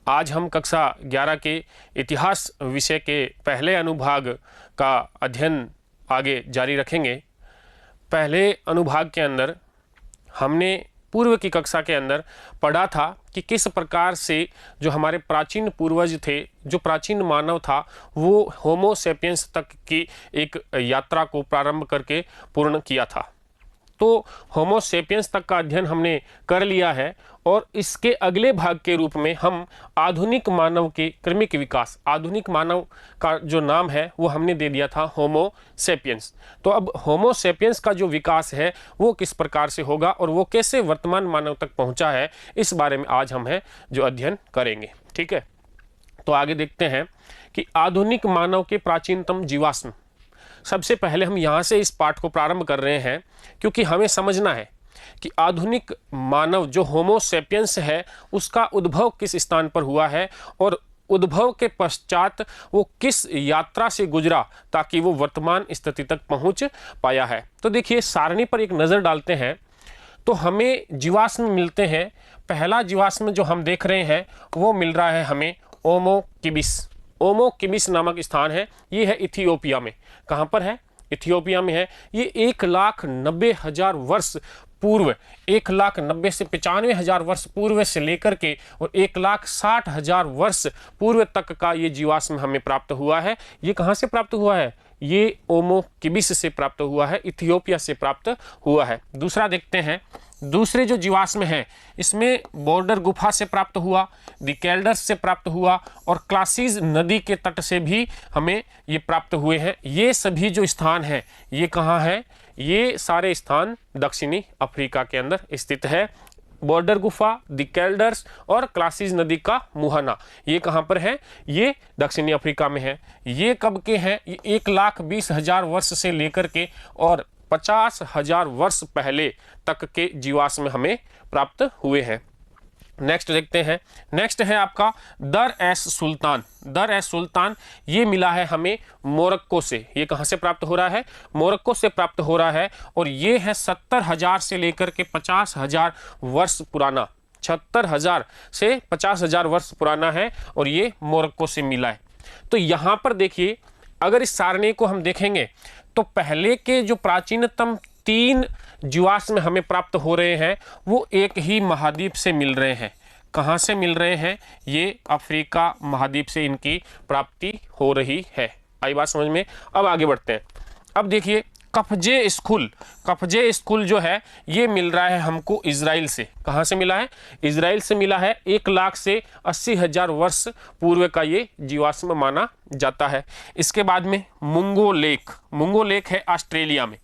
आज हम कक्षा 11 के इतिहास विषय के पहले अनुभाग का अध्ययन आगे जारी रखेंगे। पहले अनुभाग के अंदर हमने पूर्व की कक्षा के अंदर पढ़ा था कि किस प्रकार से जो हमारे प्राचीन पूर्वज थे, जो प्राचीन मानव था, वो होमो सेपियंस तक की एक यात्रा को प्रारंभ करके पूर्ण किया था। तो होमो सेपियंस तक का अध्ययन हमने कर लिया है और इसके अगले भाग के रूप में हम आधुनिक मानव के क्रमिक विकास, आधुनिक मानव का जो नाम है वो हमने दे दिया था होमो सेपियंस। तो अब होमो सेपियंस का जो विकास है वो किस प्रकार से होगा और वो कैसे वर्तमान मानव तक पहुंचा है, इस बारे में आज हम जो अध्ययन करेंगे। ठीक है, तो आगे देखते हैं कि आधुनिक मानव के प्राचीनतम जीवाश्म। सबसे पहले हम यहाँ से इस पाठ को प्रारंभ कर रहे हैं क्योंकि हमें समझना है कि आधुनिक मानव जो होमो सेपियंस है उसका उद्भव किस स्थान पर हुआ है और उद्भव के पश्चात वो किस यात्रा से गुजरा ताकि वो वर्तमान स्थिति तक पहुंच पाया है। तो देखिए, सारणी पर एक नज़र डालते हैं तो हमें जीवाश्म मिलते हैं। पहला जीवाश्म जो हम देख रहे हैं वो मिल रहा है हमें ओमो किबिस। ओमो किबिस नामक स्थान है, ये है इथियोपिया में। कहाँ पर है? इथियोपिया में है। ये 1,90,000 वर्ष पूर्व, 1,90,000 से 95,000 वर्ष पूर्व से लेकर के और 1,60,000 वर्ष पूर्व तक का ये जीवाश्म हमें प्राप्त हुआ है। ये कहाँ से प्राप्त हुआ है? ये ओमो किबिस से प्राप्त हुआ है, इथियोपिया से प्राप्त हुआ है। दूसरा देखते हैं, दूसरे जो जीवाश्म है इसमें बॉर्डर गुफा से प्राप्त हुआ, दिकेल्डर्स से प्राप्त हुआ और क्लासिस नदी के तट से भी हमें ये प्राप्त हुए हैं। ये सभी जो स्थान हैं ये कहाँ है? ये सारे स्थान दक्षिणी अफ्रीका के अंदर स्थित है। बॉर्डर गुफा, दिकेल्डर्स और क्लासिस नदी का मुहाना, ये कहाँ पर है? ये दक्षिणी अफ्रीका में है। ये कब के हैं? ये 1,20,000 वर्ष से लेकर के और 50,000 वर्ष पहले तक के जीवाश्म हमें प्राप्त हुए हैं। नेक्स्ट देखते हैं, नेक्स्ट है आपका दर एस सुल्तान। दर एस सुल्तान ये मिला है हमें मोरक्को से। ये कहाँ से प्राप्त हो रहा है? मोरक्को से प्राप्त हो रहा है और ये है 70,000 से लेकर के 50,000 वर्ष पुराना। 70,000 से 50,000 वर्ष पुराना है और ये मोरक्को से मिला है। तो यहाँ पर देखिए, अगर इस सारणी को हम देखेंगे तो पहले के जो प्राचीनतम 3 जीवाश्म हमें प्राप्त हो रहे हैं वो एक ही महाद्वीप से मिल रहे हैं। कहाँ से मिल रहे हैं? ये अफ्रीका महाद्वीप से इनकी प्राप्ति हो रही है। आई बात समझ में? अब आगे बढ़ते हैं। अब देखिए, कफजे स्कूल, कफजे स्कूल जो है ये मिल रहा है हमको इजराइल से। कहाँ से मिला है? इजराइल से मिला है। 1,00,000 से 80,000 वर्ष पूर्व का ये जीवाश्म माना जाता है। इसके बाद में मुंगो लेक, मुंगो लेक है ऑस्ट्रेलिया में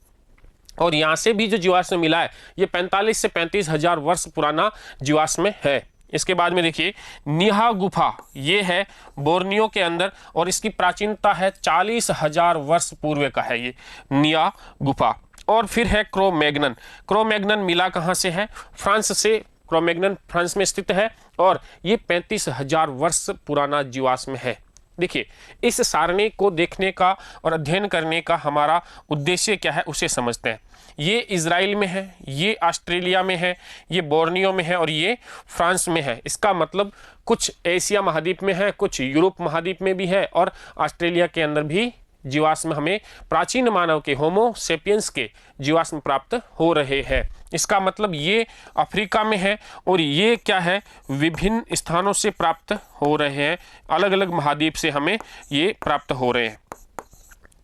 और यहाँ से भी जो जीवाश्म मिला है ये 45 से 35,000 वर्ष पुराना जीवाश्म है। इसके बाद में देखिए निहा गुफा, ये है बोर्नियो के अंदर और इसकी प्राचीनता है 40,000 वर्ष पूर्व का है ये निहा गुफा। और फिर है क्रो-मैग्नन। क्रो-मैग्नन मिला कहाँ से है? फ्रांस से। क्रो-मैग्नन फ्रांस में स्थित है और ये 35,000 वर्ष पुराना जीवाश्म है। देखिए, इस सारणी को देखने का और अध्ययन करने का हमारा उद्देश्य क्या है उसे समझते हैं। ये इजराइल में है, ये ऑस्ट्रेलिया में है, ये बोर्नियो में है और ये फ्रांस में है। इसका मतलब कुछ एशिया महाद्वीप में है, कुछ यूरोप महाद्वीप में भी है और ऑस्ट्रेलिया के अंदर भी जीवाश्म हमें प्राचीन मानव के होमो सेपियंस के जीवाश्म प्राप्त हो रहे हैं। इसका मतलब ये अफ्रीका में है और ये क्या है? विभिन्न स्थानों से प्राप्त हो रहे हैं, अलग अलग महाद्वीप से हमें ये प्राप्त हो रहे हैं।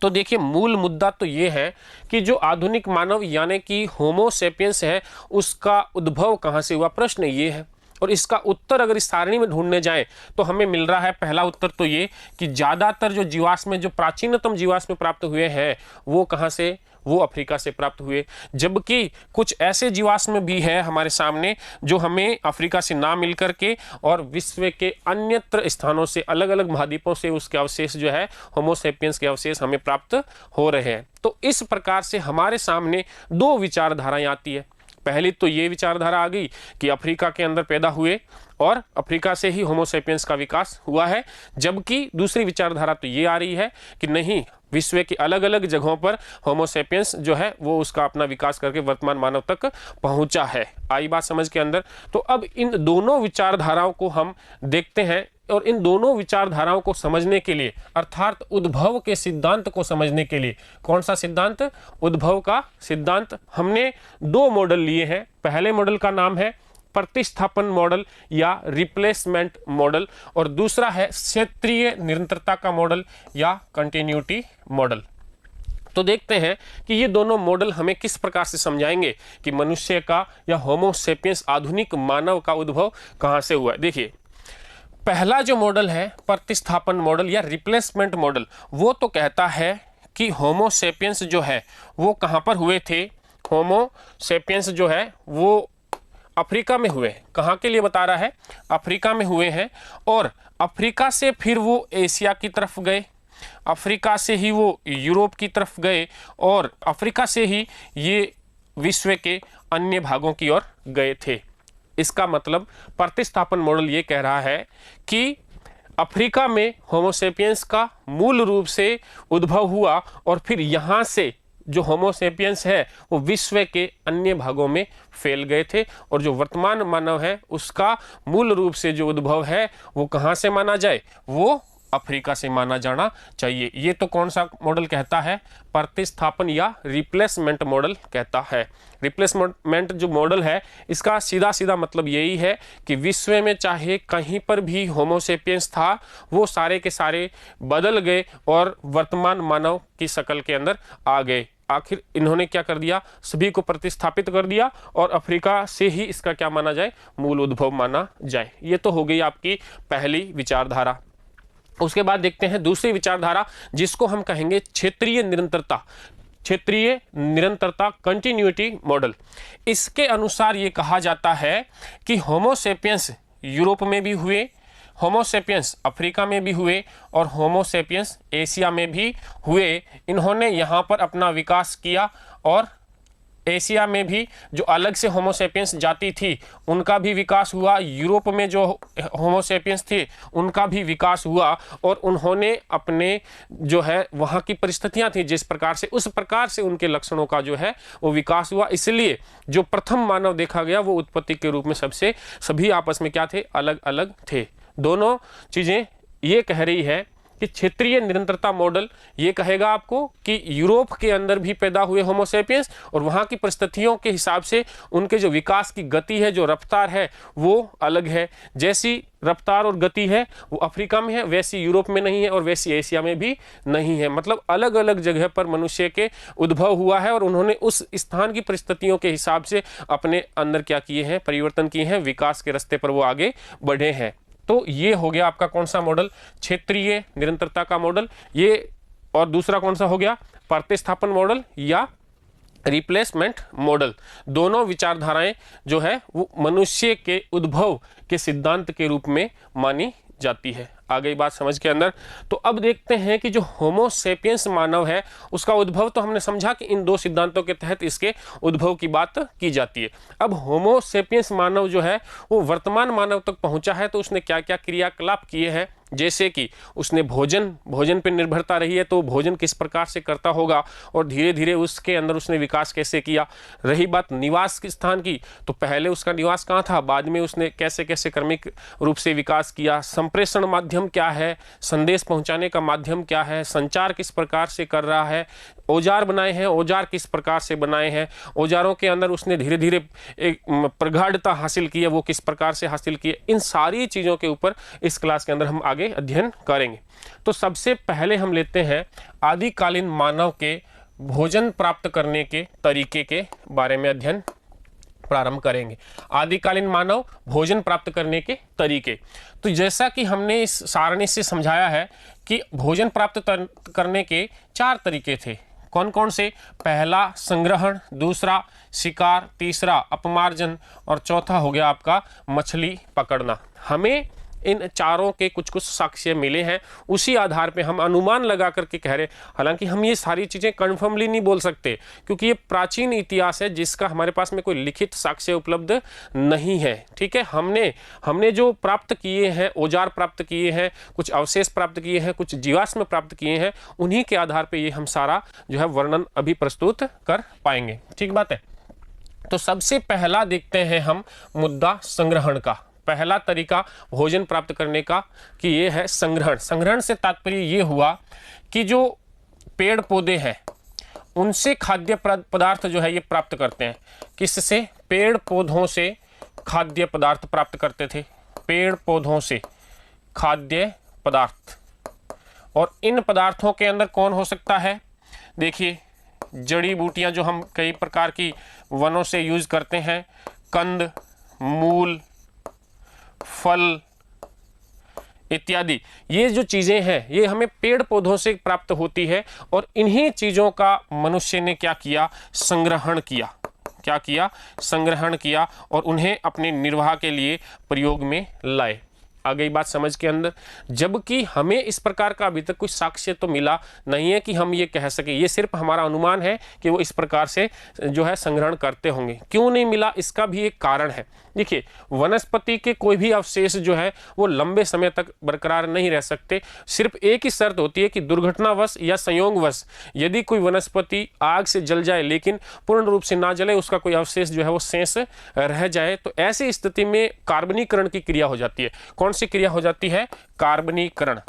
तो देखिए, मूल मुद्दा तो ये है कि जो आधुनिक मानव यानी कि होमो सेपियंस है उसका उद्भव कहाँ से हुआ, प्रश्न ये है। और इसका उत्तर अगर इस सारणी में ढूंढने जाएं तो हमें मिल रहा है पहला उत्तर तो ये कि ज़्यादातर जो जीवाश्म, जो प्राचीनतम जीवाश्म प्राप्त हुए हैं वो कहाँ से? वो अफ्रीका से प्राप्त हुए। जबकि कुछ ऐसे जीवाश्म भी है हमारे सामने जो हमें अफ्रीका से ना मिल करके और विश्व के अन्यत्र स्थानों से, अलग अलग महाद्वीपों से उसके अवशेष जो है, होमो सेपियंस के अवशेष हमें प्राप्त हो रहे हैं। तो इस प्रकार से हमारे सामने 2 विचारधाराएं आती है। पहली तो ये विचारधारा आ गई कि अफ्रीका के अंदर पैदा हुए और अफ्रीका से ही होमो सेपियंस का विकास हुआ है, जबकि दूसरी विचारधारा तो ये आ रही है कि नहीं, विश्व के अलग अलग जगहों पर होमो सेपियंस जो है वो उसका अपना विकास करके वर्तमान मानव तक पहुंचा है। आई बात समझ के अंदर? तो अब इन दोनों विचारधाराओं को हम देखते हैं और इन दोनों विचारधाराओं को समझने के लिए अर्थात उद्भव के सिद्धांत को समझने के लिए, कौन सा सिद्धांत? उद्भव का सिद्धांत। हमने दो मॉडल लिए हैं। पहले मॉडल का नाम है प्रतिस्थापन मॉडल या रिप्लेसमेंट मॉडल और दूसरा है क्षेत्रीय निरंतरता का मॉडल या कंटिन्यूटी मॉडल। तो देखते हैं कि ये दोनों मॉडल हमें किस प्रकार से समझाएंगे कि मनुष्य का या होमो सेपियंस आधुनिक मानव का उद्भव कहां से हुआ है। देखिए, पहला जो मॉडल है प्रतिस्थापन मॉडल या रिप्लेसमेंट मॉडल, वो तो कहता है कि होमो सेपियंस जो है वो कहां पर हुए थे। होमो सेपियंस जो है वो अफ्रीका में हुए। कहाँ के लिए बता रहा है? अफ्रीका में हुए हैं और अफ्रीका से फिर वो एशिया की तरफ गए, अफ्रीका से ही वो यूरोप की तरफ गए और अफ्रीका से ही ये विश्व के अन्य भागों की ओर गए थे। इसका मतलब प्रतिस्थापन मॉडल ये कह रहा है कि अफ्रीका में होमो सेपियंस का मूल रूप से उद्भव हुआ और फिर यहाँ से जो होमो सेपियंस है वो विश्व के अन्य भागों में फैल गए थे और जो वर्तमान मानव है उसका मूल रूप से जो उद्भव है वो कहाँ से माना जाए? वो अफ्रीका से माना जाना चाहिए। ये तो कौन सा मॉडल कहता है? प्रतिस्थापन या रिप्लेसमेंट मॉडल कहता है। रिप्लेसमेंट जो मॉडल है इसका सीधा सीधा मतलब यही है कि विश्व में चाहे कहीं पर भी होमो सेपियंस था वो सारे के सारे बदल गए और वर्तमान मानव की शक्ल के अंदर आ गए। आखिर इन्होंने क्या कर दिया? सभी को प्रतिस्थापित कर दिया और अफ्रीका से ही इसका क्या माना जाए? मूल उद्भव माना जाए। ये तो हो गई आपकी पहली विचारधारा। उसके बाद देखते हैं दूसरी विचारधारा जिसको हम कहेंगे क्षेत्रीय निरंतरता। क्षेत्रीय निरंतरता कंटिन्यूटी मॉडल। इसके अनुसार ये कहा जाता है कि होमो सेपियंस यूरोप में भी हुए, होमो सेपियंस अफ्रीका में भी हुए और होमो सेपियंस एशिया में भी हुए। इन्होंने यहाँ पर अपना विकास किया और एशिया में भी जो अलग से होमो सेपियंस जाति थी उनका भी विकास हुआ, यूरोप में जो होमो सेपियंस थे उनका भी विकास हुआ और उन्होंने अपने जो है वहाँ की परिस्थितियाँ थी जिस प्रकार से, उस प्रकार से उनके लक्षणों का जो है वो विकास हुआ। इसलिए जो प्रथम मानव देखा गया वो उत्पत्ति के रूप में सभी आपस में क्या थे? अलग अलग थे। दोनों चीज़ें ये कह रही है कि क्षेत्रीय निरंतरता मॉडल ये कहेगा आपको कि यूरोप के अंदर भी पैदा हुए होमो सेपियंस और वहाँ की परिस्थितियों के हिसाब से उनके जो विकास की गति है, जो रफ्तार है वो अलग है। जैसी रफ्तार और गति है वो अफ्रीका में है वैसी यूरोप में नहीं है और वैसी एशिया में भी नहीं है। मतलब अलग अलग जगह पर मनुष्य के उद्भव हुआ है और उन्होंने उस स्थान की परिस्थितियों के हिसाब से अपने अंदर क्या किए हैं? परिवर्तन किए हैं, विकास के रास्ते पर वो आगे बढ़े हैं। तो ये हो गया आपका कौन सा मॉडल? क्षेत्रीय निरंतरता का मॉडल। ये और दूसरा कौन सा हो गया? प्रतिस्थापन मॉडल या रिप्लेसमेंट मॉडल। दोनों विचारधाराएं जो है वो मनुष्य के उद्भव के सिद्धांत के रूप में मानी जाती है। आ गई बात समझ के अंदर? तो अब देखते हैं कि जो होमो सेपियंस मानव है उसका उद्भव तो हमने समझा कि इन दो सिद्धांतों के तहत इसके उद्भव की बात की जाती है। अब होमो सेपियंस मानव जो है वो वर्तमान मानव तक पहुंचा है तो उसने क्या क्या क्रियाकलाप किए हैं? जैसे कि उसने भोजन पर निर्भरता रही है तो भोजन किस प्रकार से करता होगा और धीरे धीरे उसके अंदर उसने विकास कैसे किया। रही बात निवास के स्थान की तो पहले उसका निवास कहाँ था, बाद में उसने कैसे कैसे क्रमिक रूप से विकास किया। संप्रेषण माध्यम क्या है, संदेश पहुंचाने का माध्यम क्या है, संचार किस प्रकार से कर रहा है, औजार बनाए हैं, औजार किस प्रकार से बनाए हैं, औजारों के अंदर उसने धीरे धीरे एक प्रगाढ़ता हासिल की है वो किस प्रकार से हासिल की है। इन सारी चीज़ों के ऊपर इस क्लास के अंदर हम आगे अध्ययन करेंगे। तो सबसे पहले हम लेते हैं आदिकालीन मानव के भोजन प्राप्त करने के तरीके के बारे में अध्ययन प्रारंभ करेंगे। आदिकालीन मानव भोजन प्राप्त करने के तरीके। तो जैसा कि हमने इस सारणी से समझाया है कि भोजन प्राप्त करने के 4 तरीके थे। कौन कौन से? पहला संग्रहण, दूसरा शिकार, तीसरा अपमार्जन और चौथा हो गया आपका मछली पकड़ना। हमें इन चारों के कुछ कुछ साक्ष्य मिले हैं, उसी आधार पे हम अनुमान लगा करके कह रहे। हालांकि हम ये सारी चीज़ें कन्फर्मली नहीं बोल सकते, क्योंकि ये प्राचीन इतिहास है जिसका हमारे पास में कोई लिखित साक्ष्य उपलब्ध नहीं है। ठीक है, हमने जो प्राप्त किए हैं, औजार प्राप्त किए हैं, कुछ अवशेष प्राप्त किए हैं, कुछ जीवाश्म प्राप्त किए हैं, उन्हीं के आधार पर ये हम सारा जो है वर्णन अभी प्रस्तुत कर पाएंगे। ठीक बात है। तो सबसे पहला देखते हैं हम मुद्दा संग्रहण का। पहला तरीका भोजन प्राप्त करने का कि ये है संग्रहण। संग्रहण से तात्पर्य ये हुआ कि जो पेड़ पौधे हैं उनसे खाद्य पदार्थ जो है ये प्राप्त करते हैं। किससे? पेड़ पौधों से खाद्य पदार्थ प्राप्त करते थे, पेड़ पौधों से खाद्य पदार्थ। और इन पदार्थों के अंदर कौन हो सकता है? देखिए, जड़ी बूटियां जो हम कई प्रकार की वनों से यूज करते हैं, कंद, मूल, फल इत्यादि, ये जो चीज़ें हैं ये हमें पेड़ पौधों से प्राप्त होती है। और इन्हीं चीज़ों का मनुष्य ने क्या किया? संग्रहण किया। क्या किया? संग्रहण किया और उन्हें अपने निर्वाह के लिए प्रयोग में लाए। आ गई बात समझ के अंदर। जबकि हमें इस प्रकार का अभी तक कुछ साक्ष्य तो मिला नहीं है कि हम ये कह सके, ये सिर्फ हमारा अनुमान है कि वो इस प्रकार से जो है संग्रहण करते होंगे। क्यों नहीं मिला, इसका भी एक कारण है। देखिए, वनस्पति के कोई भी अवशेष जो है वो लंबे समय तक बरकरार नहीं रह सकते। सिर्फ एक ही शर्त होती है कि दुर्घटनावश या संयोगवश यदि कोई वनस्पति आग से जल जाए लेकिन पूर्ण रूप से ना जले, उसका कोई अवशेष जो है वो शेष रह जाए, तो ऐसी स्थिति में कार्बनीकरण की क्रिया हो जाती है। कौन सी क्रिया हो जाती है? कार्बनीकरण।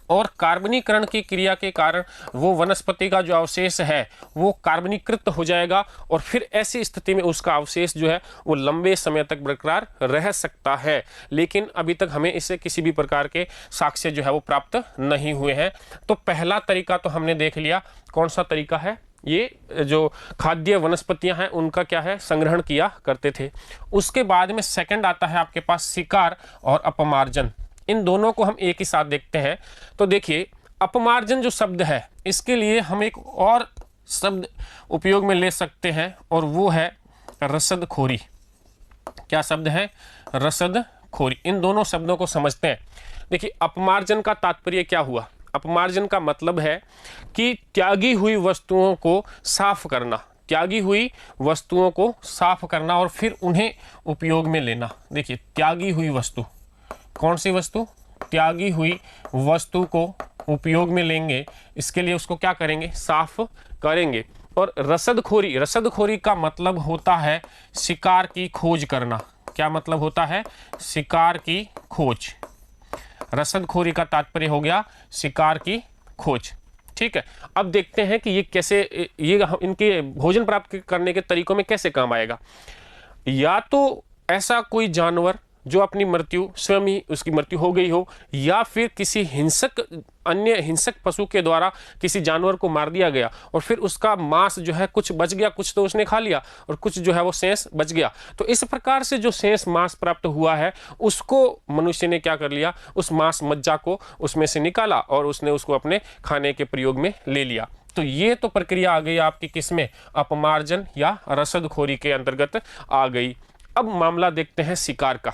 और कार्बनीकरण की क्रिया के कारण वो वनस्पति का जो अवशेष है वो कार्बनीकृत हो जाएगा और फिर ऐसी स्थिति में उसका अवशेष जो है वो लंबे समय तक बरकरार रह सकता है। लेकिन अभी तक हमें इससे किसी भी प्रकार के साक्ष्य जो है वो प्राप्त नहीं हुए हैं। तो पहला तरीका तो हमने देख लिया। कौन सा तरीका है? ये जो खाद्य वनस्पतियां हैं उनका क्या है? संग्रहण किया करते थे। उसके बाद में सेकंड आता है आपके पास शिकार और अपमार्जन। इन दोनों को हम एक ही साथ देखते हैं। तो देखिए, अपमार्जन जो शब्द है इसके लिए हम एक और शब्द उपयोग में ले सकते हैं और वो है रसदखोरी। क्या शब्द है? रसदखोरी। इन दोनों शब्दों को समझते हैं। देखिए, अपमार्जन का तात्पर्य क्या हुआ? अपमार्जन का मतलब है कि त्यागी हुई वस्तुओं को साफ करना, त्यागी हुई वस्तुओं को साफ करना और फिर उन्हें उपयोग में लेना। देखिए, त्यागी हुई वस्तु, कौन सी वस्तु? त्यागी हुई वस्तु को उपयोग में लेंगे, इसके लिए उसको क्या करेंगे? साफ करेंगे। और रसदखोरी, रसदखोरी का मतलब होता है शिकार की खोज करना। क्या मतलब होता है? शिकार की खोज। रसदखोरी का तात्पर्य हो गया शिकार की खोज। ठीक है, अब देखते हैं कि ये कैसे, ये इनके भोजन प्राप्त करने के तरीकों में कैसे काम आएगा। या तो ऐसा कोई जानवर जो अपनी मृत्यु स्वयं ही उसकी मृत्यु हो गई हो, या फिर किसी अन्य हिंसक पशु के द्वारा किसी जानवर को मार दिया गया और फिर उसका मांस जो है कुछ बच गया, कुछ तो उसने खा लिया और कुछ जो है वो शेष बच गया। तो इस प्रकार से जो शेष मांस प्राप्त हुआ है उसको मनुष्य ने क्या कर लिया? उस मांस मज्जा को उसमें से निकाला और उसने उसको अपने खाने के प्रयोग में ले लिया। तो ये तो प्रक्रिया आ गई आपकी किसमें? अपमार्जन या रसदखोरी के अंतर्गत आ गई। अब मामला देखते हैं शिकार का।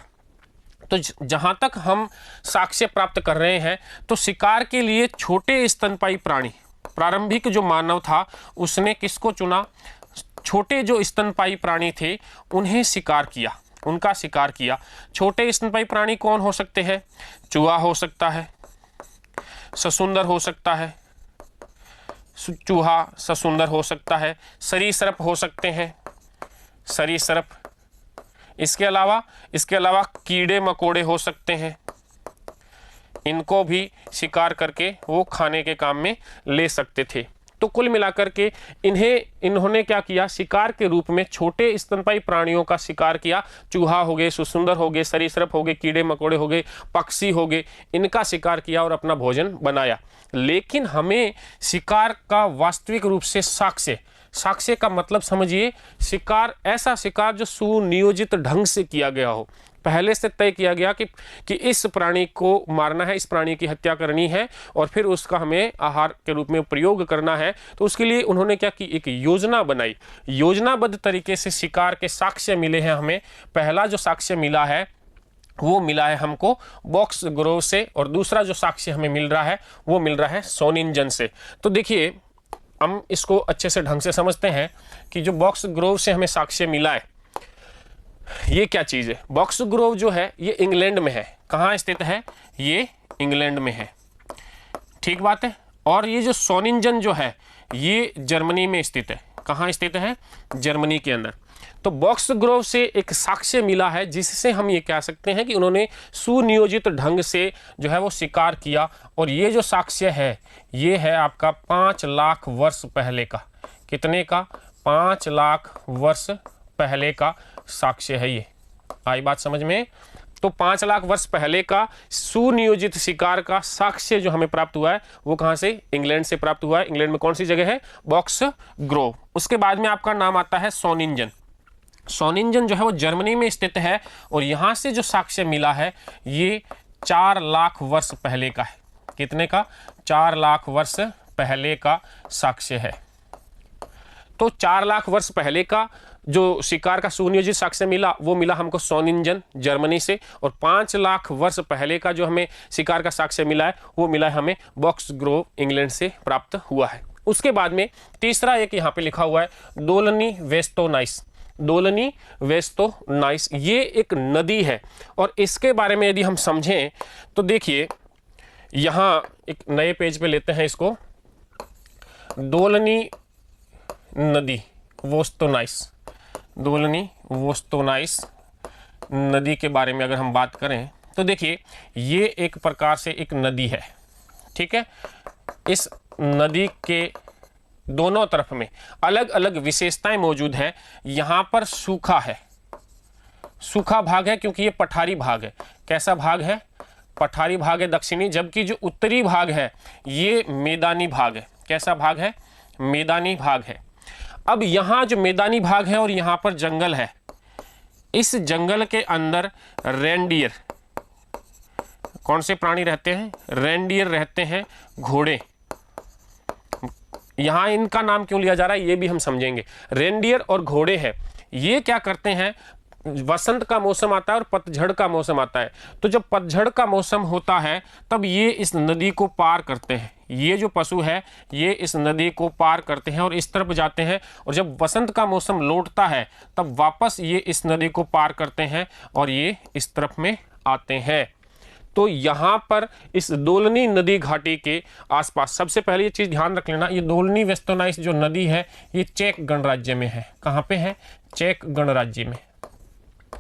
तो जहां तक हम साक्ष्य प्राप्त कर रहे हैं तो शिकार के लिए छोटे स्तनपायी प्राणी, प्रारंभिक जो मानव था उसने किसको चुना? छोटे जो स्तनपायी प्राणी थे उन्हें शिकार किया, उनका शिकार किया। छोटे स्तनपायी प्राणी कौन हो सकते हैं? चूहा हो सकता है, ससुंदर हो सकता है, चूहा ससुंदर हो सकता है, सरीसृप हो सकते हैं, सरीसृप। इसके अलावा कीड़े मकोड़े हो सकते हैं। इनको भी शिकार करके वो खाने के काम में ले सकते थे। तो कुल मिलाकर के इन्होंने क्या किया? शिकार के रूप में छोटे स्तनपायी प्राणियों का शिकार किया। चूहा हो गए, सुसुंदर हो गए, सरीसृप हो गए, कीड़े मकोड़े हो गए, पक्षी हो गए, इनका शिकार किया और अपना भोजन बनाया। लेकिन हमें शिकार का वास्तविक रूप से साक्ष्य का मतलब समझिए, शिकार, ऐसा शिकार जो सुनियोजित ढंग से किया गया हो, पहले से तय किया गया कि इस प्राणी को मारना है, इस प्राणी की हत्या करनी है और फिर उसका हमें आहार के रूप में प्रयोग करना है। तो उसके लिए उन्होंने क्या की? एक योजना बनाई। योजनाबद्ध तरीके से शिकार के साक्ष्य मिले हैं हमें। पहला जो साक्ष्य मिला है वो मिला है हमको बॉक्स ग्रोव से, और दूसरा जो साक्ष्य हमें मिल रहा है वो मिल रहा है सोनिंजन से। तो देखिए हम इसको अच्छे से ढंग से समझते हैं कि जो बॉक्स ग्रोव से हमें साक्ष्य मिला है ये क्या चीज़ है। बॉक्स ग्रोव जो है ये इंग्लैंड में है। कहाँ स्थित है? ये इंग्लैंड में है, ठीक बात है। और ये जो सोनिंजन जो है ये जर्मनी में स्थित है। कहाँ स्थित है? जर्मनी के अंदर। तो बॉक्स ग्रोव से एक साक्ष्य मिला है जिससे हम ये कह सकते हैं कि उन्होंने सुनियोजित ढंग से जो है वो शिकार किया। और ये जो साक्ष्य है ये है आपका 5 लाख वर्ष पहले का। कितने का? 5 लाख वर्ष पहले का साक्ष्य है ये। आई बात समझ में? तो 5 लाख वर्ष पहले का सुनियोजित शिकार का साक्ष्य जो हमें प्राप्त हुआ है वो कहाँ से? इंग्लैंड से प्राप्त हुआ है। इंग्लैंड में कौन सी जगह है? Box Grove. उसके बाद में आपका नाम आता है सोनिंजन। सोनिंजन जो है वो जर्मनी में स्थित है और यहाँ से जो साक्ष्य मिला है ये 4 लाख वर्ष पहले का है। कितने का? 4 लाख वर्ष पहले का साक्ष्य है। तो 4 लाख वर्ष पहले का जो शिकार का सुनियोजित साक्ष्य मिला वो मिला हमको सोनिंजन जर्मनी से, और 5 लाख वर्ष पहले का जो हमें शिकार का साक्ष्य मिला है वो मिला है हमें बॉक्स ग्रोव इंग्लैंड से प्राप्त हुआ है। उसके बाद में तीसरा एक यहाँ पे लिखा हुआ है दोलनी वेस्टोनाइस। दोलनी वेस्टोनाइस ये एक नदी है, और इसके बारे में यदि हम समझें तो देखिए यहाँ एक नए पेज पे लेते हैं इसको। दोलनी नदी वोस्टोनाइस, दोलनी वोस्टोनाइस नदी के बारे में अगर हम बात करें तो देखिए ये एक प्रकार से एक नदी है, ठीक है। इस नदी के दोनों तरफ में अलग अलग विशेषताएं मौजूद हैं। यहाँ पर सूखा है, सूखा भाग है क्योंकि ये पठारी भाग है। कैसा भाग है? पठारी भाग है दक्षिणी, जबकि जो उत्तरी भाग है ये मैदानी भाग है। कैसा भाग है? मैदानी भाग है। अब यहाँ जो मैदानी भाग है और यहाँ पर जंगल है, इस जंगल के अंदर रेंडियर, कौन से प्राणी रहते हैं? रेंडियर रहते हैं, घोड़े। यहाँ इनका नाम क्यों लिया जा रहा है ये भी हम समझेंगे। रेंडियर और घोड़े हैं, ये क्या करते हैं? वसंत का मौसम आता है और पतझड़ का मौसम आता है, तो जब पतझड़ का मौसम होता है तब ये इस नदी को पार करते हैं। ये जो पशु है ये इस नदी को पार करते हैं और इस तरफ जाते हैं, और जब वसंत का मौसम लौटता है तब वापस ये इस नदी को पार करते हैं और ये इस तरफ में आते हैं। तो यहाँ पर इस दोलनी नदी घाटी के आसपास सबसे पहले ये चीज़ ध्यान रख लेना, ये दोलनी वेस्टोनाइस जो नदी है ये चेक गणराज्य में है। कहाँ पे है? चेक गणराज्य में,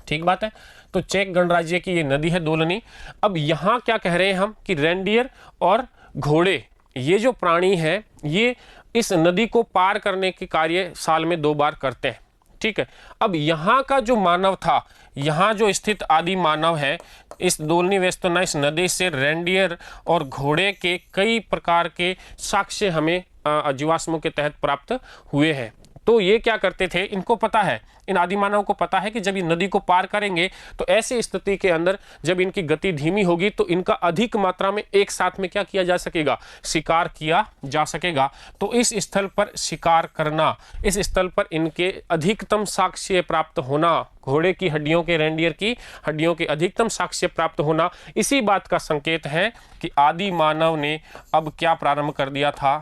ठीक बात है। तो चेक गणराज्य की ये नदी है दोलनी। अब यहाँ क्या कह रहे हैं हम कि रेंडियर और घोड़े ये जो प्राणी है ये इस नदी को पार करने के कार्य साल में 2 बार करते हैं, ठीक है। अब यहाँ का जो मानव था, यहाँ जो स्थित आदि मानव है, इस दोलनी वेस्टोनाइस नदी से रेंडियर और घोड़े के कई प्रकार के साक्ष्य हमें जीवाश्मों के तहत प्राप्त हुए हैं। तो ये क्या करते थे? इनको पता है, इन आदि मानव को पता है कि जब ये नदी को पार करेंगे तो ऐसी स्थिति के अंदर जब इनकी गति धीमी होगी तो इनका अधिक मात्रा में एक साथ में क्या किया जा सकेगा? शिकार किया जा सकेगा। तो इस स्थल पर शिकार करना, इस स्थल पर इनके अधिकतम साक्ष्य प्राप्त होना, घोड़े की हड्डियों के, रेंडियर की हड्डियों के अधिकतम साक्ष्य प्राप्त होना, इसी बात का संकेत है कि आदि मानव ने अब क्या प्रारंभ कर दिया था?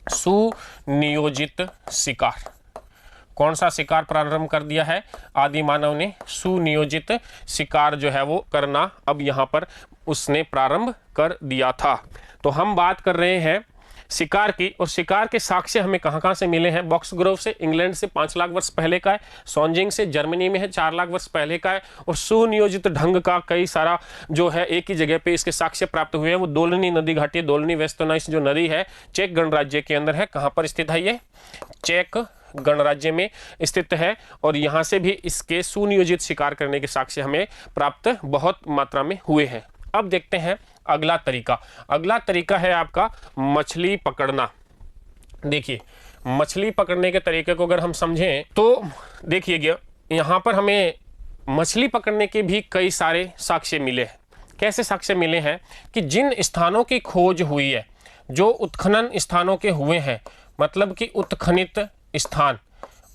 सुनियोजित शिकार। कौन सा शिकार प्रारंभ कर दिया है? आदि मानव ने सुनियोजित शिकार जो है वो करना अब यहाँ पर उसने प्रारंभ कर दिया था। तो हम बात कर रहे हैं शिकार की, और शिकार के साक्ष्य हमें कहाँ से मिले हैं? बॉक्स ग्रोव से इंग्लैंड से 5 लाख वर्ष पहले का है, सोनजिंग से जर्मनी में है 4 लाख वर्ष पहले का है, और सुनियोजित ढंग का कई सारा जो है एक ही जगह पे इसके साक्ष्य प्राप्त हुए हैं। वो दोलनी नदी घाटी, दोलनी वेस्टोनाइस जो नदी है चेक गणराज्य के अंदर है। कहाँ पर स्थित है? ये चेक गणराज्य में स्थित है, और यहाँ से भी इसके सुनियोजित शिकार करने के साक्ष्य हमें प्राप्त बहुत मात्रा में हुए हैं। अब देखते हैं अगला तरीका। अगला तरीका है आपका मछली पकड़ना। देखिए मछली पकड़ने के तरीके को अगर हम समझें तो देखिए यहाँ पर हमें मछली पकड़ने के भी कई सारे साक्ष्य मिले हैं। कैसे साक्ष्य मिले हैं? कि जिन स्थानों की खोज हुई है, जो उत्खनन स्थानों के हुए हैं, मतलब कि उत्खनित स्थान,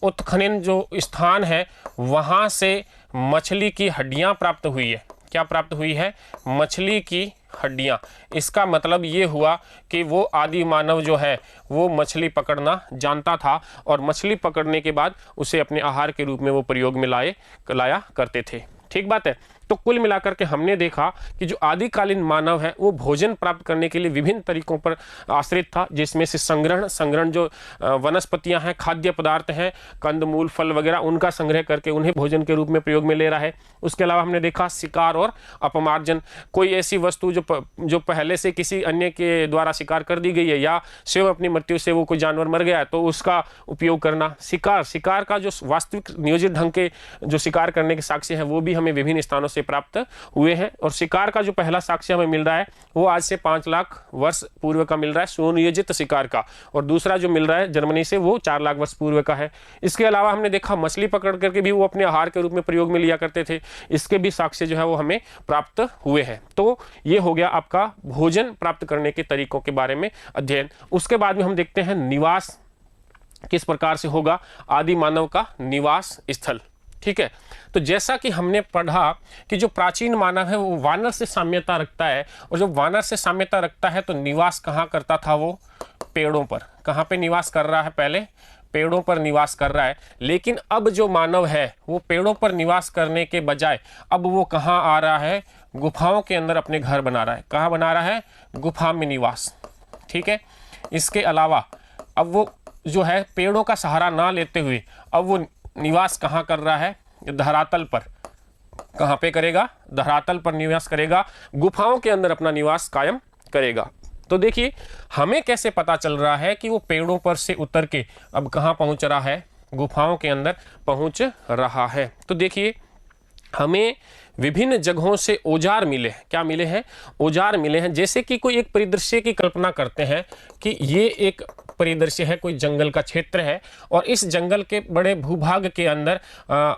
उत्खनन जो स्थान है वहाँ से मछली की हड्डियाँ प्राप्त हुई है। क्या प्राप्त हुई है? मछली की हड्डियाँ। इसका मतलब ये हुआ कि वो आदि मानव जो है वो मछली पकड़ना जानता था और मछली पकड़ने के बाद उसे अपने आहार के रूप में वो प्रयोग में लाया करते थे। ठीक बात है। तो कुल मिलाकर के हमने देखा कि जो आदिकालीन मानव है वो भोजन प्राप्त करने के लिए विभिन्न तरीकों पर आश्रित था, जिसमें से संग्रहण जो वनस्पतियां हैं, खाद्य पदार्थ हैं, कंदमूल, फल वगैरह, उनका संग्रह करके उन्हें भोजन के रूप में प्रयोग में ले रहा है। उसके अलावा हमने देखा शिकार और अपमार्जन, कोई ऐसी वस्तु जो पहले से किसी अन्य के द्वारा शिकार कर दी गई है या स्वयं अपनी मृत्यु से वो कोई जानवर मर गया है तो उसका उपयोग करना। शिकार का जो वास्तविक नियोजित ढंग के जो शिकार करने के साक्ष्य हैं वो भी हमें विभिन्न स्थानों से प्राप्त हुए हैं। और शिकार का जो पहला साक्ष्य हमें मिल रहा है वो आज से 5 लाख वर्ष पूर्व का मिल रहा है, सुनियोजित शिकार का, और दूसरा जो मिल रहा है जर्मनी से वो 4 लाख वर्ष पूर्व का है। इसके अलावा हमने देखा मछली पकड़ करके भी वो अपने आहार के रूप में प्रयोग में लिया करते थे, इसके भी साक्ष्य जो है वो हमें प्राप्त हुए हैं। तो ये हो गया आपका भोजन प्राप्त करने के तरीकों के बारे में अध्ययन। उसके बाद में हम देखते हैं निवास किस प्रकार से होगा, आदि मानव का निवास स्थल। ठीक है, तो जैसा कि हमने पढ़ा कि जो प्राचीन मानव है वो वानर से साम्यता रखता है, और जब वानर से साम्यता रखता है तो निवास कहाँ करता था? वो पेड़ों पर। कहाँ पे निवास कर रहा है? पहले पेड़ों पर निवास कर रहा है। लेकिन अब जो मानव है वो पेड़ों पर निवास करने के बजाय अब वो कहाँ आ रहा है? गुफाओं के अंदर अपने घर बना रहा है। कहाँ बना रहा है? गुफा में निवास। ठीक है, इसके अलावा अब वो जो है पेड़ों का सहारा ना लेते हुए अब वो निवास कहाँ कर रहा है? धरातल पर। कहाँ पे करेगा? धरातल पर निवास करेगा, गुफाओं के अंदर अपना निवास कायम करेगा। तो देखिए हमें कैसे पता चल रहा है कि वो पेड़ों पर से उतर के अब कहाँ पहुँच रहा है? गुफाओं के अंदर पहुँच रहा है। तो देखिए हमें विभिन्न जगहों से औजार मिले हैं। क्या मिले हैं? औजार मिले हैं। जैसे कि कोई एक परिदृश्य की कल्पना करते हैं कि ये एक परिदृश्य है, कोई जंगल का क्षेत्र है और इस जंगल के बड़े भूभाग के अंदर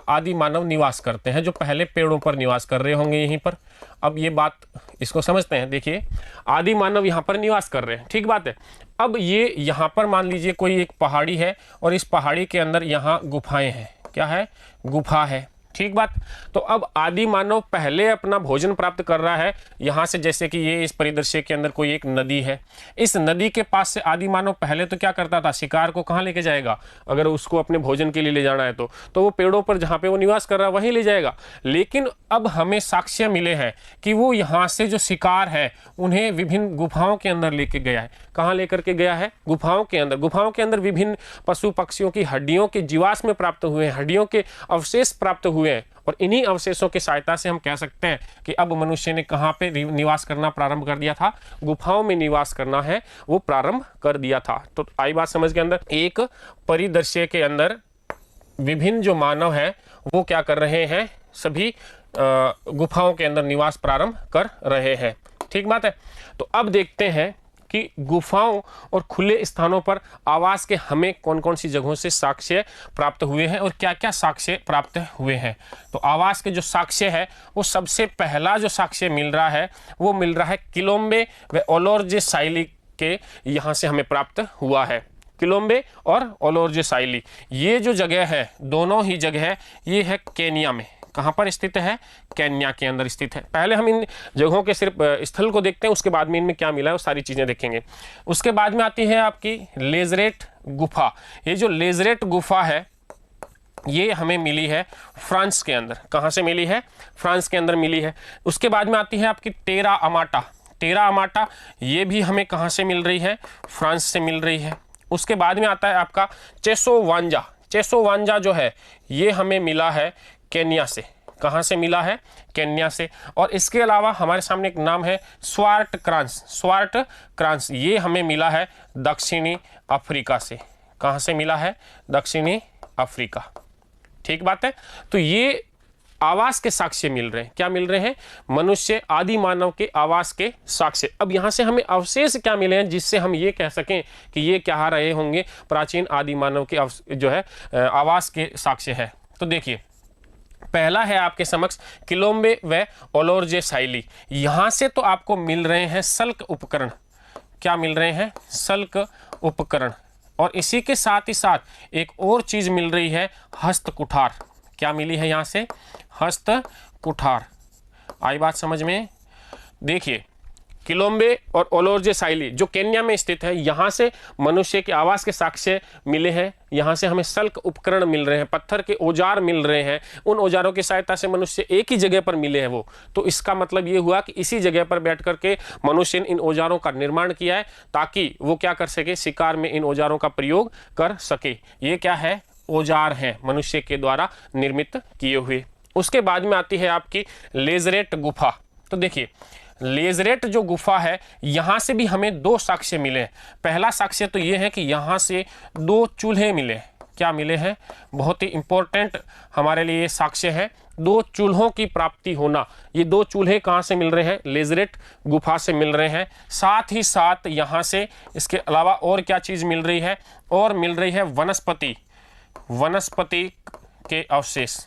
आदि मानव निवास करते हैं जो पहले पेड़ों पर निवास कर रहे होंगे यहीं पर। अब ये बात इसको समझते हैं। देखिए आदि मानव यहाँ पर निवास कर रहे हैं, ठीक बात है। अब ये यहाँ पर मान लीजिए कोई एक पहाड़ी है और इस पहाड़ी के अंदर यहाँ गुफाएं हैं। क्या है? गुफा है, ठीक बात। तो अब आदि मानव पहले अपना भोजन प्राप्त कर रहा है यहाँ से, जैसे कि ये इस परिदृश्य के अंदर कोई एक नदी है, इस नदी के पास से आदि मानव पहले तो क्या करता था? शिकार को कहाँ लेके जाएगा? अगर उसको अपने भोजन के लिए ले जाना है तो वो पेड़ों पर जहाँ पे वो निवास कर रहा है वहीं ले जाएगा। लेकिन अब हमें साक्ष्य मिले हैं कि वो यहाँ से जो शिकार है उन्हें विभिन्न गुफाओं के अंदर लेके गया है। कहाँ लेकर के गया है? गुफाओं के अंदर। गुफाओं के अंदर विभिन्न पशु पक्षियों की हड्डियों के जीवाश्म प्राप्त हुए हैं, हड्डियों के अवशेष प्राप्त हुए हैं, और इन्हीं अवशेषों की सहायता से हम कह सकते हैं कि अब मनुष्य ने कहाँ पे निवास करना प्रारंभ कर दिया था? गुफाओं में निवास करना है वो प्रारंभ कर दिया था। तो आई बात समझ के अंदर, एक परिदृश्य के अंदर विभिन्न जो मानव है वो क्या कर रहे हैं? सभी गुफाओं के अंदर निवास प्रारंभ कर रहे हैं, ठीक बात है। तो अब देखते हैं कि गुफाओं और खुले स्थानों पर आवास के हमें कौन कौन सी जगहों से साक्ष्य प्राप्त हुए हैं और क्या क्या साक्ष्य प्राप्त हुए हैं। तो आवास के जो साक्ष्य है वो सबसे पहला जो साक्ष्य मिल रहा है वो मिल रहा है किलोम्बे व ओलोर्जे साइली के यहाँ से हमें प्राप्त हुआ है। किलोम्बे और ओलोर्जे साइली ये जो जगह है, दोनों ही जगह ये है केन्या में। कहाँ पर स्थित है? केन्या के अंदर स्थित है। पहले हम इन जगहों के सिर्फ स्थल को देखते हैं, उसके बाद में इनमें क्या मिला है वो सारी चीज़ें देखेंगे। उसके बाद में आती है आपकी लेजरेट गुफा। ये जो लेजरेट गुफा है ये हमें मिली है फ्रांस के अंदर। कहाँ से मिली है? फ्रांस के अंदर मिली है। उसके बाद में आती है आपकी टेरा अमाटा। टेरा अमाटा ये भी हमें कहाँ से मिल रही है? फ्रांस से मिल रही है। उसके बाद में आता है आपका चेसोवांजा। चेसोवांजा जो है ये हमें मिला है केन्या से। कहाँ से मिला है? केन्या से। और इसके अलावा हमारे सामने एक नाम है स्वार्ट क्रांस। स्वार्ट क्रांस ये हमें मिला है दक्षिणी अफ्रीका से। कहाँ से मिला है? दक्षिणी अफ्रीका, ठीक बात है। तो ये आवास के साक्ष्य मिल रहे हैं। क्या मिल रहे हैं? मनुष्य आदि मानव के आवास के साक्ष्य। अब यहाँ से हमें अवशेष क्या मिले हैं जिससे हम ये कह सकें कि ये क्या रहे होंगे? प्राचीन आदि मानव के जो है आवास के साक्ष्य है। तो देखिए पहला है आपके समक्ष किलोम्बे व ओलोर्जे साइली। यहाँ से तो आपको मिल रहे हैं सल्क उपकरण। क्या मिल रहे हैं? सल्क उपकरण। और इसी के साथ ही साथ एक और चीज मिल रही है, हस्त कुठार। क्या मिली है यहाँ से? हस्त कुठार। आई बात समझ में? देखिए, किलोम्बे और ओलोर्जे साइली जो केन्या में स्थित है, यहाँ से मनुष्य के आवास के साक्ष्य मिले हैं। यहाँ से हमें सल्क उपकरण मिल रहे हैं, पत्थर के औजार मिल रहे हैं। उन औजारों की सहायता से मनुष्य एक ही जगह पर मिले हैं वो। तो इसका मतलब ये हुआ कि इसी जगह पर बैठ करके मनुष्य ने इन औजारों का निर्माण किया है, ताकि वो क्या कर सके, शिकार में इन औजारों का प्रयोग कर सके। ये क्या है? औजार हैं मनुष्य के द्वारा निर्मित किए हुए। उसके बाद में आती है आपकी लेजरेट गुफा। तो देखिए, लेजरेट जो गुफा है, यहां से भी हमें दो साक्ष्य मिले। पहला साक्ष्य तो ये है कि यहां से दो चूल्हे मिले। क्या मिले हैं? बहुत ही इंपॉर्टेंट हमारे लिए साक्ष्य है, दो चूल्हों की प्राप्ति होना। ये दो चूल्हे कहाँ से मिल रहे हैं? लेजरेट गुफा से मिल रहे हैं। साथ ही साथ यहाँ से इसके अलावा और क्या चीज़ मिल रही है? और मिल रही है वनस्पति के अवशेष।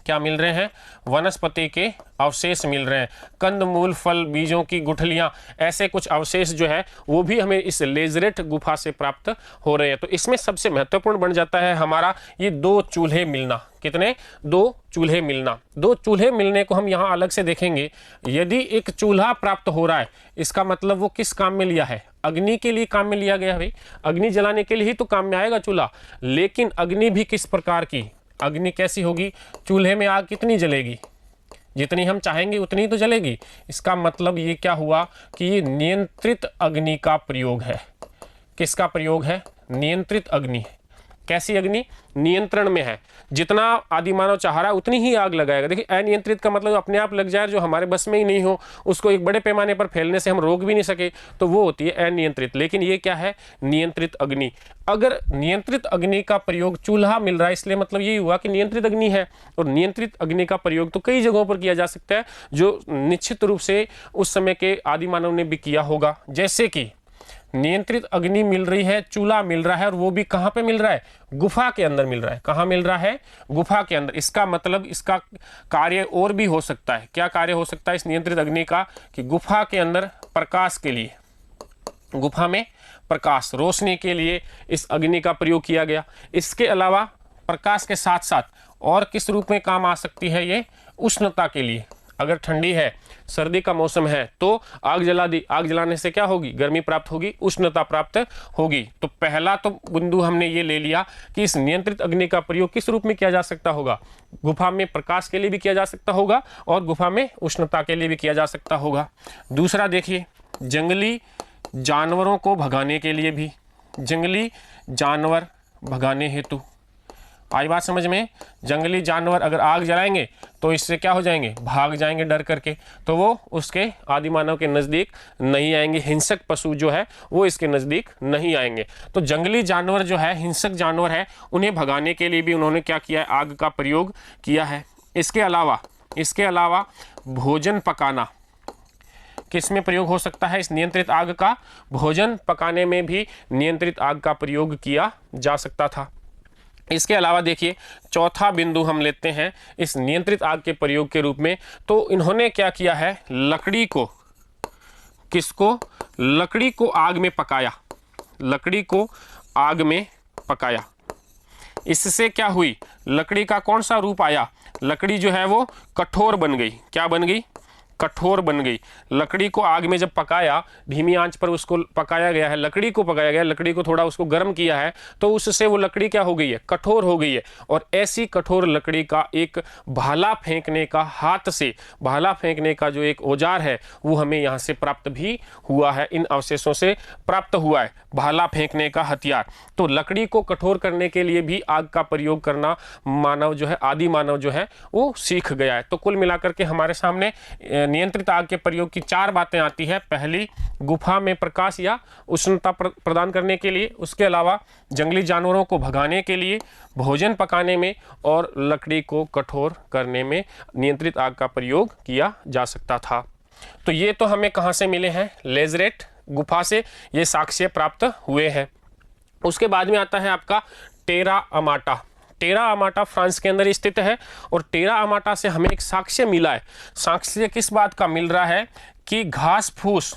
क्या मिल रहे हैं? वनस्पति के अवशेष मिल रहे हैं। कंद मूल फल बीजों की गुठलियां, ऐसे कुछ अवशेष जो है वो भी हमें इस लेजरेट गुफा से प्राप्त हो रहे हैं। तो इसमें सबसे महत्वपूर्ण बन जाता है हमारा ये दो चूल्हे मिलना। कितने? दो चूल्हे मिलना। दो चूल्हे मिलने को हम यहाँ अलग से देखेंगे। यदि एक चूल्हा प्राप्त हो रहा है, इसका मतलब वो किस काम में लिया है? अग्नि के लिए काम में लिया गया है। भाई, अग्नि जलाने के लिए ही तो काम में आएगा चूल्हा। लेकिन अग्नि भी किस प्रकार की? अग्नि कैसी होगी? चूल्हे में आग कितनी जलेगी? जितनी हम चाहेंगे उतनी तो जलेगी। इसका मतलब ये क्या हुआ कि ये नियंत्रित अग्नि का प्रयोग है। किसका प्रयोग है? नियंत्रित अग्नि। कैसी अग्नि? नियंत्रण में है। जितना आदिमानव चाह रहा है उतनी ही आग लगाएगा। देखिए, अनियंत्रित का मतलब अपने आप लग जाए, जो हमारे बस में ही नहीं हो, उसको एक बड़े पैमाने पर फैलने से हम रोक भी नहीं सके, तो वो होती है अनियंत्रित। लेकिन ये क्या है? नियंत्रित अग्नि। अगर नियंत्रित अग्नि का प्रयोग चूल्हा मिल रहा है, इसलिए मतलब यही हुआ कि नियंत्रित अग्नि है। और नियंत्रित अग्नि का प्रयोग तो कई जगहों पर किया जा सकता है, जो निश्चित रूप से उस समय के आदिमानव ने भी किया होगा। जैसे कि नियंत्रित अग्नि मिल रही है, चूल्हा मिल रहा है, और वो भी कहाँ पे मिल रहा है? गुफा के अंदर मिल रहा है। कहाँ मिल रहा है? गुफा के अंदर। इसका मतलब इसका कार्य और भी हो सकता है। क्या कार्य हो सकता है इस नियंत्रित अग्नि का? कि गुफा के अंदर प्रकाश के लिए, गुफा में प्रकाश, रोशनी के लिए इस अग्नि का प्रयोग किया गया। इसके अलावा प्रकाश के साथ साथ और किस रूप में काम आ सकती है ये? उष्णता के लिए। अगर ठंडी है, सर्दी का मौसम है, तो आग जला दी, आग जलाने से क्या होगी? गर्मी प्राप्त होगी, उष्णता प्राप्त होगी। तो पहला तो बिंदु हमने ये ले लिया कि इस नियंत्रित अग्नि का प्रयोग किस रूप में किया जा सकता होगा? गुफा में प्रकाश के लिए भी किया जा सकता होगा और गुफा में उष्णता के लिए भी किया जा सकता होगा। दूसरा देखिए, जंगली जानवरों को भगाने के लिए भी, जंगली जानवर भगाने हेतु। आई बात समझ में? जंगली जानवर अगर आग जलाएंगे तो इससे क्या हो जाएंगे? भाग जाएंगे डर करके, तो वो उसके आदिमानव के नज़दीक नहीं आएंगे। हिंसक पशु जो है वो इसके नज़दीक नहीं आएंगे। तो जंगली जानवर जो है, हिंसक जानवर है, उन्हें भगाने के लिए भी उन्होंने क्या किया है? आग का प्रयोग किया है। इसके अलावा भोजन पकाना, किस में प्रयोग हो सकता है इस नियंत्रित आग का? भोजन पकाने में भी नियंत्रित आग का प्रयोग किया जा सकता था। इसके अलावा देखिए, चौथा बिंदु हम लेते हैं इस नियंत्रित आग के प्रयोग के रूप में। तो इन्होंने क्या किया है? लकड़ी को, किसको? लकड़ी को आग में पकाया। लकड़ी को आग में पकाया। इससे क्या हुई? लकड़ी का कौन सा रूप आया? लकड़ी जो है वो कठोर बन गई। क्या बन गई? कठोर बन गई। लकड़ी को आग में जब पकाया, धीमी आंच पर उसको पकाया गया है, लकड़ी को पकाया गया, लकड़ी को थोड़ा उसको गर्म किया है, तो उससे वो लकड़ी क्या हो गई है? कठोर हो गई है। और ऐसी कठोर लकड़ी का एक भाला फेंकने का, हाथ से भाला फेंकने का जो एक औजार है, वो हमें यहाँ से प्राप्त भी हुआ है। इन अवशेषों से प्राप्त हुआ है भाला फेंकने का हथियार। तो लकड़ी को कठोर करने के लिए भी आग का प्रयोग करना मानव जो है, आदि मानव जो है, वो सीख गया है। तो कुल मिलाकर के हमारे सामने नियंत्रित आग के प्रयोग की चार बातें आती है। पहली, गुफा में प्रकाश या उष्णता प्रदान करने के लिए। उसके अलावा जंगली जानवरों को भगाने के लिए, भोजन पकाने में, और लकड़ी को कठोर करने में नियंत्रित आग का प्रयोग किया जा सकता था। तो ये तो हमें कहाँ से मिले हैं? लेजरेट गुफा से ये साक्ष्य प्राप्त हुए हैं। उसके बाद में आता है आपका टेरा अमाटा। टेरा अमाटा फ्रांस के अंदर स्थित है, और टेरा अमाटा से हमें एक साक्ष्य मिला है। साक्ष्य किस बात का मिल रहा है? कि घास फूस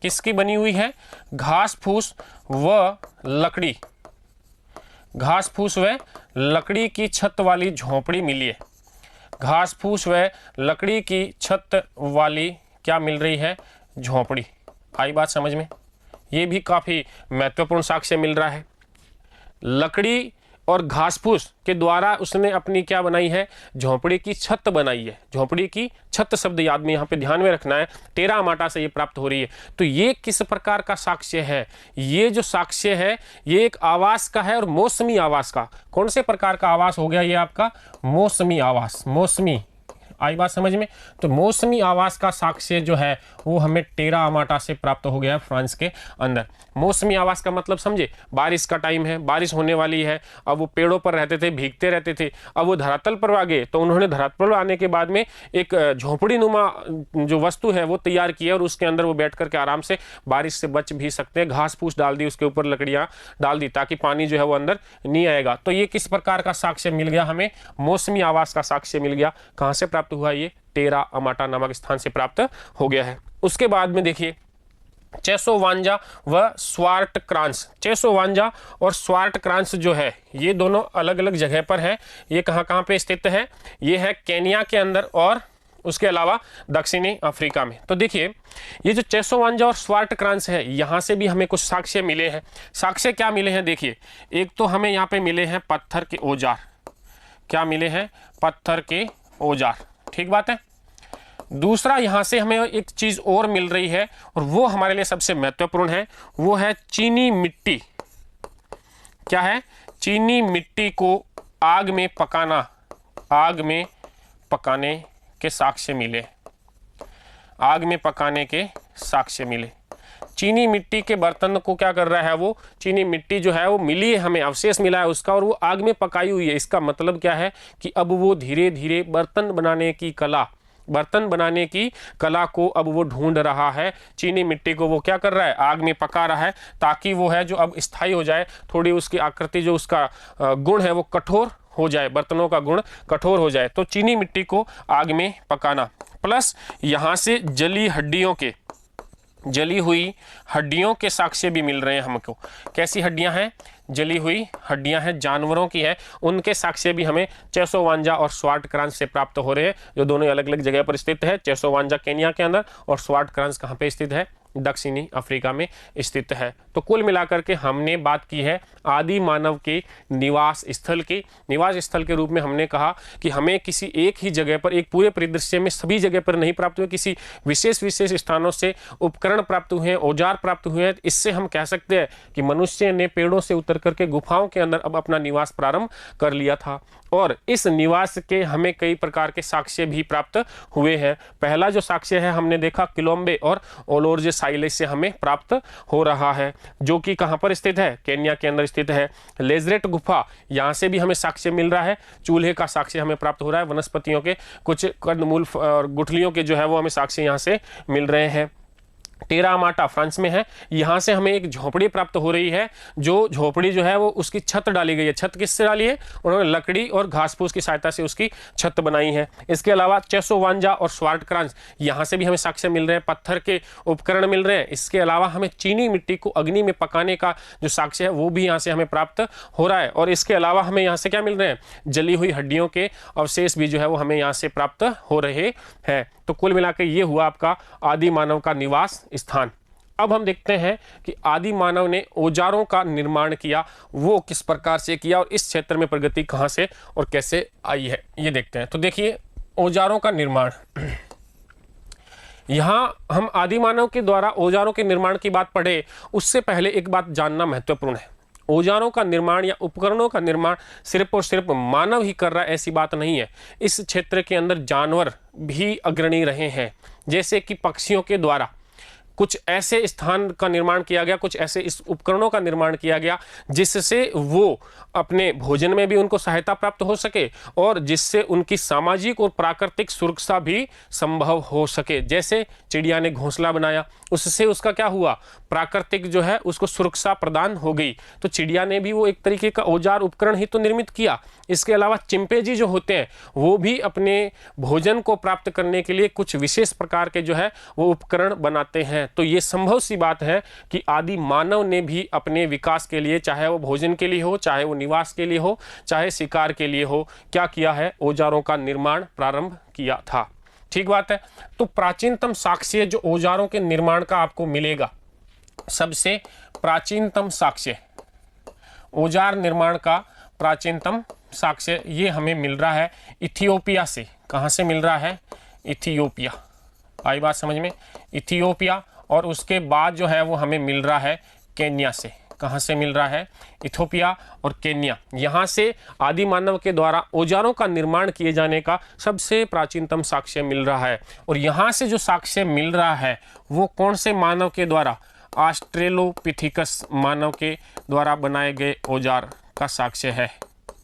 किसकी बनी हुई है? घास फूस व लकड़ी, घास फूस व लकड़ी की छत वाली झोपड़ी मिली है। घास फूस व लकड़ी की छत वाली क्या मिल रही है? झोपड़ी। आई बात समझ में? ये भी काफ़ी महत्वपूर्ण साक्ष्य मिल रहा है। लकड़ी और घास फूस के द्वारा उसने अपनी क्या बनाई है? झोंपड़ी की छत बनाई है। झोंपड़ी की छत शब्द याद में यहाँ पे ध्यान में रखना है, टेरा माटा से ये प्राप्त हो रही है। तो ये किस प्रकार का साक्ष्य है? ये जो साक्ष्य है ये एक आवास का है और मौसमी आवास का। कौन से प्रकार का आवास हो गया ये आपका? मौसमी आवास। मौसमी, आई बात समझ में? तो मौसमी आवास का साक्ष्य जो है वो हमें टेरा अमाटा से प्राप्त हो गया है फ्रांस के अंदर। मौसमी आवास का मतलब समझे? बारिश का टाइम है, बारिश होने वाली है, अब वो पेड़ों पर रहते थे, भीगते रहते थे, अब वो धरातल पर आ गए तो उन्होंने धरातल पर आने के बाद में एक झोंपड़ी नुमा जो वस्तु है वो तैयार की है और उसके अंदर वो बैठ करके आराम से बारिश से बच भी सकते हैं। घास फूस डाल दी, उसके ऊपर लकड़ियाँ डाल दी ताकि पानी जो है वो अंदर नहीं आएगा। तो ये किस प्रकार का साक्ष्य मिल गया हमें? मौसमी आवास का साक्ष्य मिल गया। कहाँ से प्राप्त हुआ? ये टेरा अमाटा नामक स्थान से प्राप्त हो गया है। उसके बाद में देखिए चेसोवांजा व स्वार्ट क्रांस। चेसोवांजा और स्वार्ट क्रांस जो है ये दोनों अलग अलग जगह पर है। ये कहाँ कहाँ पे स्थित है? ये है केन्या के अंदर और उसके अलावा दक्षिणी अफ्रीका में। तो देखिए ये जो चेसोवांजा और स्वार्ट क्रांस है यहाँ से भी हमें कुछ साक्ष्य मिले हैं। साक्ष्य क्या मिले हैं? देखिए एक तो हमें यहाँ पे मिले हैं पत्थर के औजार। क्या मिले हैं? पत्थर के औजार। ठीक बात है। दूसरा यहाँ से हमें एक चीज और मिल रही है और वो हमारे लिए सबसे महत्वपूर्ण है, वो है चीनी मिट्टी। क्या है? चीनी मिट्टी को आग में पकाना, आग में पकाने के साक्ष्य मिले। आग में पकाने के साक्ष्य मिले। चीनी मिट्टी के बर्तन को क्या कर रहा है? वो चीनी मिट्टी जो है वो मिली है, हमें अवशेष मिला है उसका और वो आग में पकाई हुई है। इसका मतलब क्या है कि अब वो धीरे धीरे बर्तन बनाने की कला, बर्तन बनाने की कला को अब वो ढूंढ रहा है। चीनी मिट्टी को वो क्या कर रहा है? आग में पका रहा है ताकि वो है जो अब स्थायी हो जाए, थोड़ी उसकी आकृति जो उसका गुण है वो कठोर हो जाए, बर्तनों का गुण कठोर हो जाए। तो चीनी मिट्टी को आग में पकाना, प्लस यहाँ से जली हड्डियों के, जली हुई हड्डियों के साक्ष्य भी मिल रहे हैं हमको। कैसी हड्डियां हैं? जली हुई हड्डियां हैं, जानवरों की है, उनके साक्ष्य भी हमें चेसोवांजा और स्वार्ट क्रांस से प्राप्त हो रहे हैं, जो दोनों अलग अलग जगह पर स्थित है। चेसोवांजा केन्या के अंदर और स्वार्ट क्रांस कहाँ पे स्थित है? दक्षिणी अफ्रीका में स्थित है। तो कुल मिलाकर के हमने बात की है आदि मानव के निवास स्थल की। निवास स्थल के रूप में हमने कहा कि हमें किसी एक ही जगह पर, एक पूरे परिदृश्य में सभी जगह पर नहीं प्राप्त हुए, किसी विशेष विशेष स्थानों से उपकरण प्राप्त हुए हैं, औजार प्राप्त हुए हैं। इससे हम कह सकते हैं कि मनुष्य ने पेड़ों से उतर करके गुफाओं के अंदर अब अपना निवास प्रारंभ कर लिया था और इस निवास के हमें कई प्रकार के साक्ष्य भी प्राप्त हुए हैं। पहला जो साक्ष्य है हमने देखा किलोम्बे और ओलोर्जे साइलेस से हमें प्राप्त हो रहा है, जो कि कहाँ पर स्थित है? केन्या के अंदर स्थित है। लेजरेट गुफा, यहाँ से भी हमें साक्ष्य मिल रहा है, चूल्हे का साक्ष्य हमें प्राप्त हो रहा है। वनस्पतियों के कुछ कंदमूल और गुठलियों के जो है वो हमें साक्ष्य यहाँ से मिल रहे हैं। टेरा अमाटा फ्रांस में है, यहाँ से हमें एक झोपड़ी प्राप्त हो रही है, जो झोपड़ी जो है वो उसकी छत डाली गई है। छत किससे डाली है? उन्होंने लकड़ी और घास फूस की सहायता से उसकी छत बनाई है। इसके अलावा चेसोवांजा और स्वार्ट क्रांस, यहाँ से भी हमें साक्ष्य मिल रहे हैं, पत्थर के उपकरण मिल रहे हैं। इसके अलावा हमें चीनी मिट्टी को अग्नि में पकाने का जो साक्ष्य है वो भी यहाँ से हमें प्राप्त हो रहा है। और इसके अलावा हमें यहाँ से क्या मिल रहे हैं? जली हुई हड्डियों के अवशेष भी जो है वो हमें यहाँ से प्राप्त हो रहे हैं। तो कुल मिलाकर ये हुआ आपका आदि मानव का निवास स्थान। अब हम देखते हैं कि आदि मानव ने औजारों का निर्माण किया, वो किस प्रकार से किया और इस क्षेत्र में प्रगति कहाँ से और कैसे आई है ये देखते हैं। तो देखिए औजारों का निर्माण, यहाँ हम आदि मानव के द्वारा औजारों के निर्माण की बात पढ़े उससे पहले एक बात जानना महत्वपूर्ण है। औजारों का निर्माण या उपकरणों का निर्माण सिर्फ और सिर्फ मानव ही कर रहा है ऐसी बात नहीं है। इस क्षेत्र के अंदर जानवर भी अग्रणी रहे हैं, जैसे कि पक्षियों के द्वारा कुछ ऐसे स्थान का निर्माण किया गया, कुछ ऐसे इस उपकरणों का निर्माण किया गया जिससे वो अपने भोजन में भी उनको सहायता प्राप्त हो सके और जिससे उनकी सामाजिक और प्राकृतिक सुरक्षा भी संभव हो सके। जैसे चिड़िया ने घोंसला बनाया, उससे उसका क्या हुआ? प्राकृतिक जो है उसको सुरक्षा प्रदान हो गई। तो चिड़िया ने भी वो एक तरीके का औजार उपकरण ही तो निर्मित किया। इसके अलावा चिंपैंजी जो होते हैं वो भी अपने भोजन को प्राप्त करने के लिए कुछ विशेष प्रकार के जो है वो उपकरण बनाते हैं। तो ये संभव सी बात है कि आदि मानव ने भी अपने विकास के लिए, चाहे वो भोजन के लिए हो, चाहे वो निवास के लिए हो, चाहे शिकार के लिए हो, क्या किया है, औजारों का निर्माण प्रारंभ किया था। ठीक बात है। तो प्राचीनतम साक्ष्य जो औजारों के निर्माण का आपको मिलेगा, सबसे प्राचीनतम साक्ष्य, औजार निर्माण का प्राचीनतम साक्ष्य ये हमें मिल रहा है इथियोपिया से। कहाँ से मिल रहा है? इथियोपिया। आई बात समझ में? इथियोपिया। और उसके बाद जो है वो हमें मिल रहा है केन्या से। कहाँ से मिल रहा है? इथियोपिया और केन्या। यहाँ से आदि मानव के द्वारा औजारों का निर्माण किए जाने का सबसे प्राचीनतम साक्ष्य मिल रहा है। और यहाँ से जो साक्ष्य मिल रहा है वो कौन से मानव के द्वारा? ऑस्ट्रेलोपिथिकस मानव के द्वारा बनाए गए औजार का साक्ष्य है।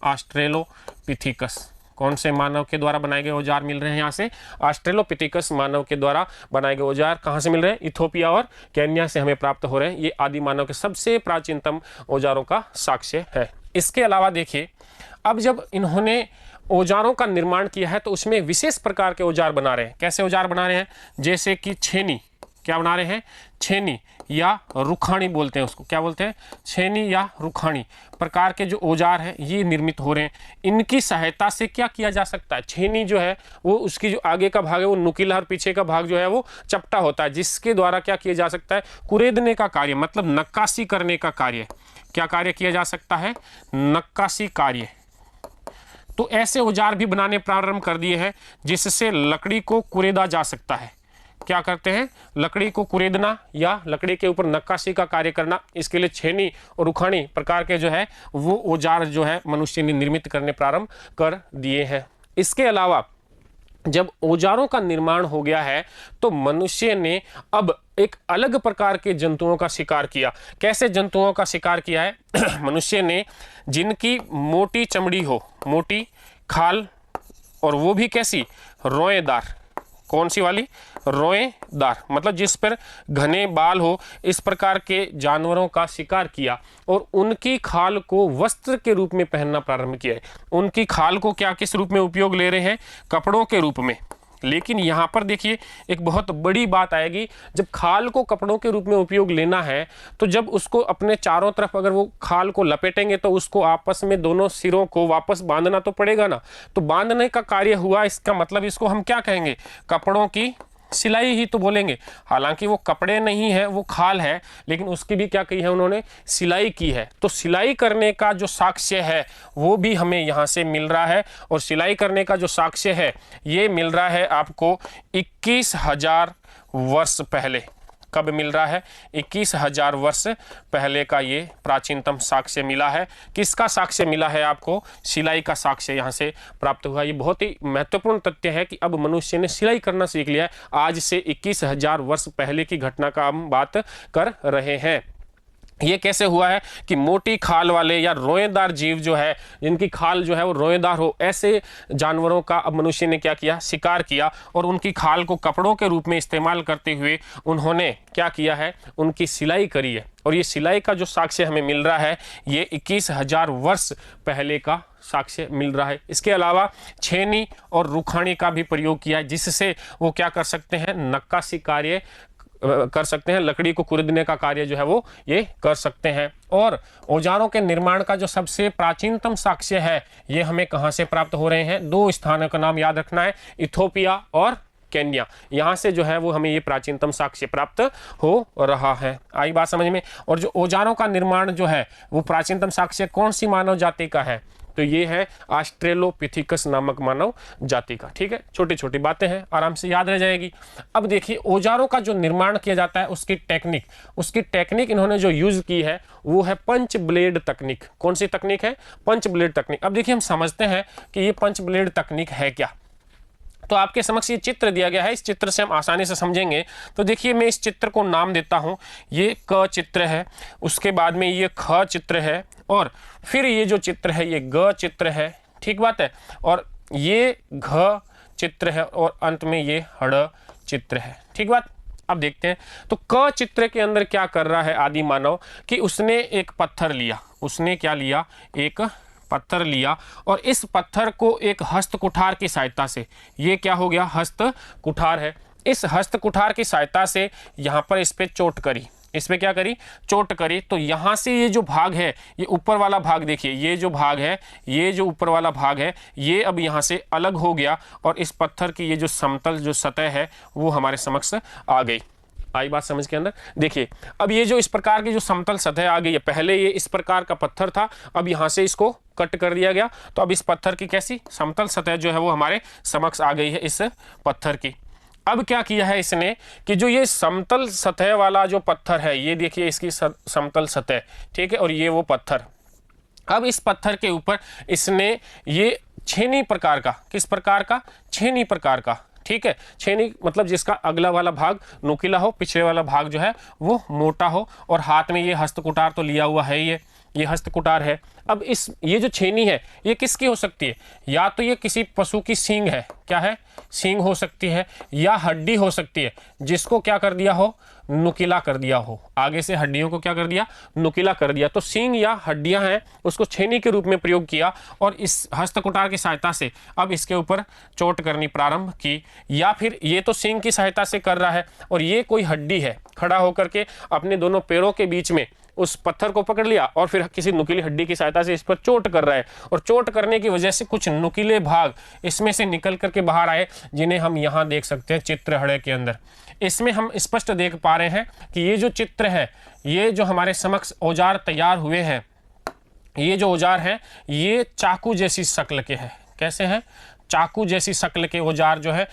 ऑस्ट्रेलोपिथिकस, कौन से मानव के द्वारा बनाए गए औजार मिल रहे हैं? यहाँ से ऑस्ट्रेलोपिथिकस मानव के द्वारा बनाए गए औजार कहाँ से मिल रहे हैं? इथियोपिया और केन्या से हमें प्राप्त हो रहे हैं। ये आदि मानव के सबसे प्राचीनतम औजारों का साक्ष्य है। इसके अलावा देखिए, अब जब इन्होंने औजारों का निर्माण किया है तो उसमें विशेष प्रकार के औजार बना रहे हैं। कैसे औजार बना रहे हैं? जैसे कि छेनी। क्या बना रहे हैं? छेनी या रुखानी बोलते हैं उसको। क्या बोलते हैं? छेनी या रुखानी प्रकार के जो औजार हैं ये निर्मित हो रहे हैं। इनकी सहायता से क्या किया जा सकता है? छेनी जो है वो उसकी जो आगे का भाग है वो नुकीला और पीछे का भाग जो है वो चपटा होता है, जिसके द्वारा क्या किया जा सकता है? कुरेदने का कार्य, मतलब नक्काशी करने का कार्य। क्या कार्य किया जा सकता है? नक्काशी कार्य। तो ऐसे औजार भी बनाने प्रारंभ कर दिए हैं जिससे लकड़ी को कुरेदा जा सकता है। क्या करते हैं? लकड़ी को कुरेदना या लकड़ी के ऊपर नक्काशी का कार्य करना। इसके लिए छेनी और रुखानी प्रकार के जो है वो औजार जो है मनुष्य ने निर्मित करने प्रारंभ कर दिए हैं। इसके अलावा जब औजारों का निर्माण हो गया है तो मनुष्य ने अब एक अलग प्रकार के जंतुओं का शिकार किया। कैसे जंतुओं का शिकार किया है? मनुष्य ने जिनकी मोटी चमड़ी हो, मोटी खाल, और वो भी कैसी? रोएदार। कौन सी वाली? रोएदार, मतलब जिस पर घने बाल हो, इस प्रकार के जानवरों का शिकार किया और उनकी खाल को वस्त्र के रूप में पहनना प्रारंभ किया है। उनकी खाल को क्या किस रूप में उपयोग ले रहे हैं? कपड़ों के रूप में। लेकिन यहाँ पर देखिए एक बहुत बड़ी बात आएगी, जब खाल को कपड़ों के रूप में उपयोग लेना है तो जब उसको अपने चारों तरफ अगर वो खाल को लपेटेंगे तो उसको आपस में दोनों सिरों को वापस बांधना तो पड़ेगा ना। तो बांधने का कार्य हुआ, इसका मतलब इसको हम क्या कहेंगे? कपड़ों की सिलाई ही तो बोलेंगे। हालांकि वो कपड़े नहीं है, वो खाल है, लेकिन उसकी भी क्या की है उन्होंने? सिलाई की है। तो सिलाई करने का जो साक्ष्य है वो भी हमें यहाँ से मिल रहा है। और सिलाई करने का जो साक्ष्य है ये मिल रहा है आपको 21,000 वर्ष पहले। कब मिल रहा है? 21,000 वर्ष पहले का ये प्राचीनतम साक्ष्य मिला है। किसका साक्ष्य मिला है आपको? सिलाई का साक्ष्य यहाँ से प्राप्त हुआ। ये बहुत ही महत्वपूर्ण तथ्य है कि अब मनुष्य ने सिलाई करना सीख लिया है। आज से 21,000 वर्ष पहले की घटना का हम बात कर रहे हैं। ये कैसे हुआ है कि मोटी खाल वाले या रोएदार जीव जो है, जिनकी खाल जो है वो रोएदार हो, ऐसे जानवरों का अब मनुष्य ने क्या किया? शिकार किया और उनकी खाल को कपड़ों के रूप में इस्तेमाल करते हुए उन्होंने क्या किया है? उनकी सिलाई करी है। और ये सिलाई का जो साक्ष्य हमें मिल रहा है ये 21,000 वर्ष पहले का साक्ष्य मिल रहा है। इसके अलावा छेनी और रुखानी का भी प्रयोग किया है, जिससे वो क्या कर सकते हैं? नक्काशी कार्य कर सकते हैं, लकड़ी को कुरेदने का कार्य जो है वो ये कर सकते हैं। और औजारों के निर्माण का जो सबसे प्राचीनतम साक्ष्य है ये हमें कहाँ से प्राप्त हो रहे हैं? 2 स्थानों का नाम याद रखना है, इथियोपिया और केन्या। यहाँ से जो है वो हमें ये प्राचीनतम साक्ष्य प्राप्त हो रहा है। आई बात समझ में? और जो औजारों का निर्माण जो है वो प्राचीनतम साक्ष्य कौन सी मानव जाति का है? तो ये है ऑस्ट्रेलोपिथिकस नामक मानव जाति का। ठीक है, छोटी छोटी बातें हैं, आराम से याद रह जाएगी। अब देखिए औजारों का जो निर्माण किया जाता है उसकी टेक्निक इन्होंने जो यूज की है वो है पंच ब्लेड तकनीक। कौन सी तकनीक है? पंच ब्लेड तकनीक। अब देखिए हम समझते हैं कि ये पंच ब्लेड तकनीक है क्या। तो आपके समक्ष ये चित्र दिया गया है, इस चित्र से हम आसानी से समझेंगे। तो देखिए मैं इस चित्र को नाम देता हूं, ये क चित्र है, उसके बाद में ये ख चित्र है, और फिर ये जो चित्र है ये ग चित्र है। ठीक बात है। और ये घ चित्र है और अंत में ये हड़ चित्र है। ठीक बात। अब देखते हैं तो क चित्र के अंदर क्या कर रहा है आदि मानव कि उसने एक पत्थर लिया। उसने क्या लिया? एक पत्थर लिया और इस पत्थर को एक हस्त कुठार की सहायता से, ये क्या हो गया? हस्त कुठार है। इस हस्त कुठार की सहायता से यहाँ पर इस पे चोट करी, इस पे क्या करी, चोट करी। तो यहाँ से ये जो भाग है, ये ऊपर वाला भाग देखिए, ये जो भाग है, ये जो ऊपर वाला भाग है, ये अब यहाँ से अलग हो गया और इस पत्थर की ये जो समतल जो सतह है वो हमारे समक्ष आ गई। आई बात समझ के अंदर? देखिए अब ये जो इस प्रकार की जो समतल सतह आ गई है, पहले ये इस प्रकार का पत्थर था, अब यहाँ से इसको कट कर दिया गया, तो अब इस पत्थर की कैसी समतल सतह जो है वो हमारे समक्ष आ गई है इस पत्थर की। अब क्या किया है इसने कि जो ये समतल सतह वाला जो पत्थर है, ये देखिए इसकी समतल सतह, ठीक है, और ये वो पत्थर, अब इस पत्थर के ऊपर इसने ये छेनी प्रकार का, किस प्रकार का, छेनी प्रकार का, ठीक है, छेनी मतलब जिसका अगला वाला भाग नुकीला हो, पिछले वाला भाग जो है वो मोटा हो, और हाथ में ये हस्तकुटार तो लिया हुआ है, ये हस्तकुटार है। अब इस ये जो छेनी है ये किसकी हो सकती है, या तो ये किसी पशु की सींग है, क्या है, सींग हो सकती है, या हड्डी हो सकती है जिसको क्या कर दिया हो, नुकीला कर दिया हो, आगे से हड्डियों को क्या कर दिया, नुकीला कर दिया। तो सींग या हड्डियां हैं उसको छेनी के रूप में प्रयोग किया और इस हस्तकुटार की सहायता से अब इसके ऊपर चोट करनी प्रारंभ की। या फिर ये तो सींग की सहायता से कर रहा है और ये कोई हड्डी है, खड़ा होकर के अपने दोनों पैरों के बीच में उस पत्थर को पकड़ लिया और फिर किसी नुकीली हड्डी की सहायता से इस पर चोट कर रहा है, और चोट करने की वजह से कुछ नुकीले भाग इसमें से निकल करके बाहर आए, जिन्हें हम यहाँ देख सकते हैं चित्रहड़े के अंदर। इसमें हम स्पष्ट देख पा रहे हैं कि ये जो चित्र है, ये जो हमारे समक्ष औजार तैयार हुए हैं, ये जो औजार हैं ये चाकू जैसी शक्ल के हैं। कैसे हैं, चाकू जैसी शक्ल के औजार जो है,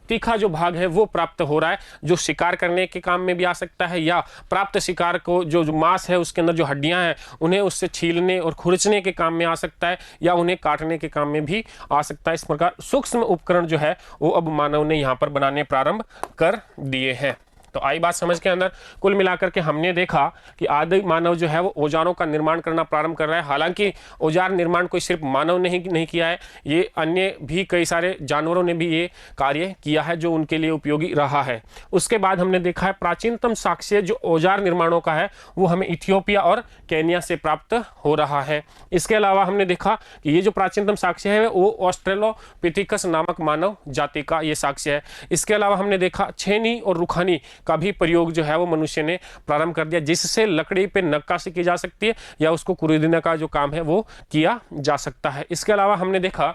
तीखा जो भाग है वो प्राप्त हो रहा है, जो शिकार करने के काम में भी आ सकता है, या प्राप्त शिकार को जो मांस है उसके अंदर जो हड्डियां हैं उन्हें उससे छीलने और खुरचने के काम में आ सकता है, या उन्हें काटने के काम में भी आ सकता है। इस प्रकार सूक्ष्म उपकरण जो है वो अब मानव ने यहाँ पर बनाने प्रारंभ कर दिए हैं। तो आई बात समझ के अंदर? कुल मिलाकर के हमने देखा कि आदि मानव जो है वो औजारों का निर्माण करना प्रारंभ कर रहा है। हालांकि औजार निर्माण कोई सिर्फ मानव ने ही नहीं किया है, ये अन्य भी कई सारे जानवरों ने भी ये कार्य किया है जो उनके लिए उपयोगी रहा है। उसके बाद हमने देखा है प्राचीनतम साक्ष्य जो औजार निर्माणों का है वो हमें इथियोपिया और केन्या से प्राप्त हो रहा है। इसके अलावा हमने देखा कि ये जो प्राचीनतम साक्ष्य है वो ऑस्ट्रेलोपिथेकस नामक मानव जाति का ये साक्ष्य है। इसके अलावा हमने देखा छेनी और रुखानी का भी प्रयोग जो है वो मनुष्य ने प्रारंभ कर दिया, जिससे लकड़ी पे नक्काशी की जा सकती है या उसको कुरीदने का जो काम है वो किया जा सकता है। इसके अलावा हमने देखा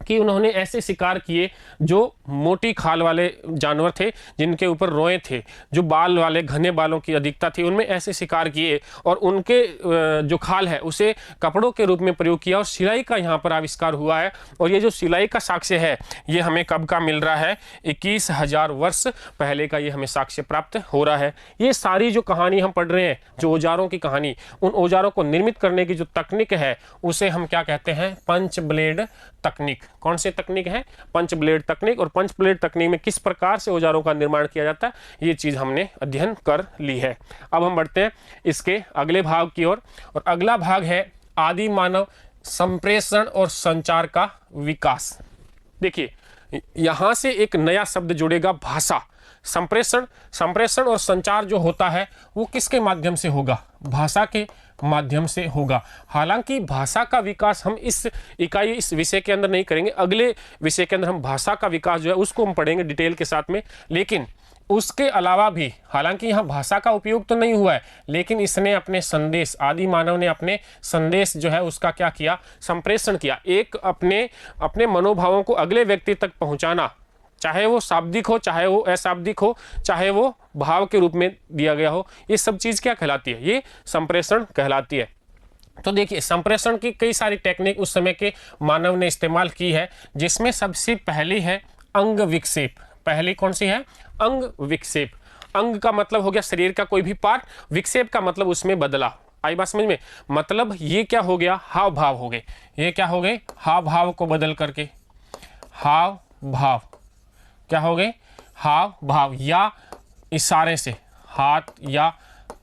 कि उन्होंने ऐसे शिकार किए जो मोटी खाल वाले जानवर थे, जिनके ऊपर रोए थे, जो बाल वाले घने बालों की अधिकता थी, उनमें ऐसे शिकार किए और उनके जो खाल है उसे कपड़ों के रूप में प्रयोग किया और सिलाई का यहाँ पर आविष्कार हुआ है। और ये जो सिलाई का साक्ष्य है ये हमें कब का मिल रहा है, 21,000 वर्ष पहले का ये हमें साक्ष्य प्राप्त हो रहा है। ये सारी जो कहानी हम पढ़ रहे हैं, जो औजारों की कहानी, उन औजारों को निर्मित करने की जो तकनीक है उसे हम क्या कहते हैं, पंच ब्लेड तकनीक। कौन सी तकनीक है, पंच ब्लेड तकनीक। और पंच ब्लेड तकनीक में किस प्रकार से औजारों का निर्माण किया जाता है ये चीज हमने अध्ययन कर ली है। अब हम बढ़ते हैं इसके अगले भाग की ओर, और अगला भाग है आदि मानव संप्रेषण और संचार का विकास। देखिए यहां से एक नया शब्द जुड़ेगा, भाषा। संप्रेषण और संचार जो होता है वो किसके माध्यम से होगा, भाषा के माध्यम से होगा। हालांकि भाषा का विकास हम इस विषय के अंदर नहीं करेंगे, अगले विषय के अंदर हम भाषा का विकास जो है उसको हम पढ़ेंगे डिटेल के साथ में। लेकिन उसके अलावा भी, हालांकि यहाँ भाषा का उपयोग तो नहीं हुआ है, लेकिन इसने अपने संदेश, आदि मानव ने अपने संदेश जो है उसका क्या किया, संप्रेषण किया। एक अपने मनोभावों को अगले व्यक्ति तक पहुंचाना, चाहे वो शाब्दिक हो, चाहे वो अशाब्दिक हो, चाहे वो भाव के रूप में दिया गया हो, ये सब चीज़ क्या कहलाती है, ये संप्रेषण कहलाती है। तो देखिए संप्रेषण की कई सारी टेक्निक उस समय के मानव ने इस्तेमाल की है, जिसमें सबसे पहली है अंग विक्षेप। पहली कौन सी है, अंग विक्षेप। अंग का मतलब हो गया शरीर का कोई भी पार्ट, विक्षेप का मतलब उसमें बदलाव। आई बात समझ में? मतलब ये क्या हो गया, हाव भाव हो गए। ये क्या हो गए, हाव भाव को बदल करके, हाव भाव क्या हो गए, हाव भाव, या इशारे से, हाथ या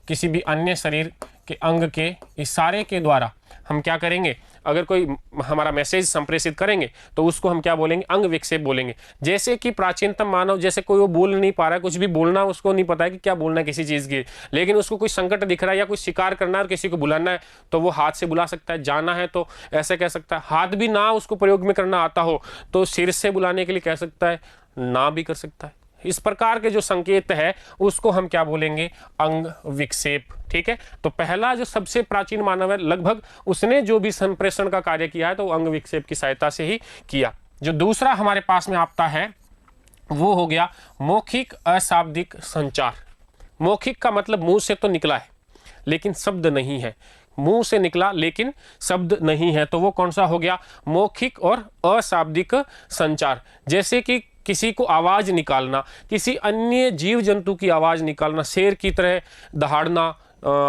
किसी भी अन्य शरीर के अंग के इशारे के द्वारा हम क्या करेंगे, अगर कोई हमारा मैसेज संप्रेषित करेंगे तो उसको हम क्या बोलेंगे, अंग विक्षेप बोलेंगे। जैसे कि प्राचीनतम मानव, जैसे कोई वो बोल नहीं पा रहा है, कुछ भी बोलना उसको नहीं पता है कि क्या बोलना है किसी चीज़ की, लेकिन उसको कोई संकट दिख रहा है या कोई शिकार करना है और किसी को बुलाना है तो वो हाथ से बुला सकता है। जाना है तो ऐसे कह सकता है, हाथ भी ना उसको प्रयोग में करना आता हो तो सिर से बुलाने के लिए कह सकता है, ना भी कर सकता है। इस प्रकार के जो संकेत है उसको हम क्या बोलेंगे, अंग विक्षेप। ठीक है, तो पहला जो सबसे प्राचीन मानव है लगभग उसने जो भी संप्रेषण का कार्य किया है तो अंग विक्षेप की सहायता से ही किया। जो दूसरा हमारे पास में आता है वो हो गया मौखिक अशाब्दिक संचार। मौखिक का मतलब मुंह से तो निकला है लेकिन शब्द नहीं है, मुंह से निकला लेकिन शब्द नहीं है, तो वो कौन सा हो गया, मौखिक और अशाब्दिक संचार। जैसे कि किसी को आवाज निकालना, किसी अन्य जीव जंतु की आवाज निकालना, शेर की तरह दहाड़ना,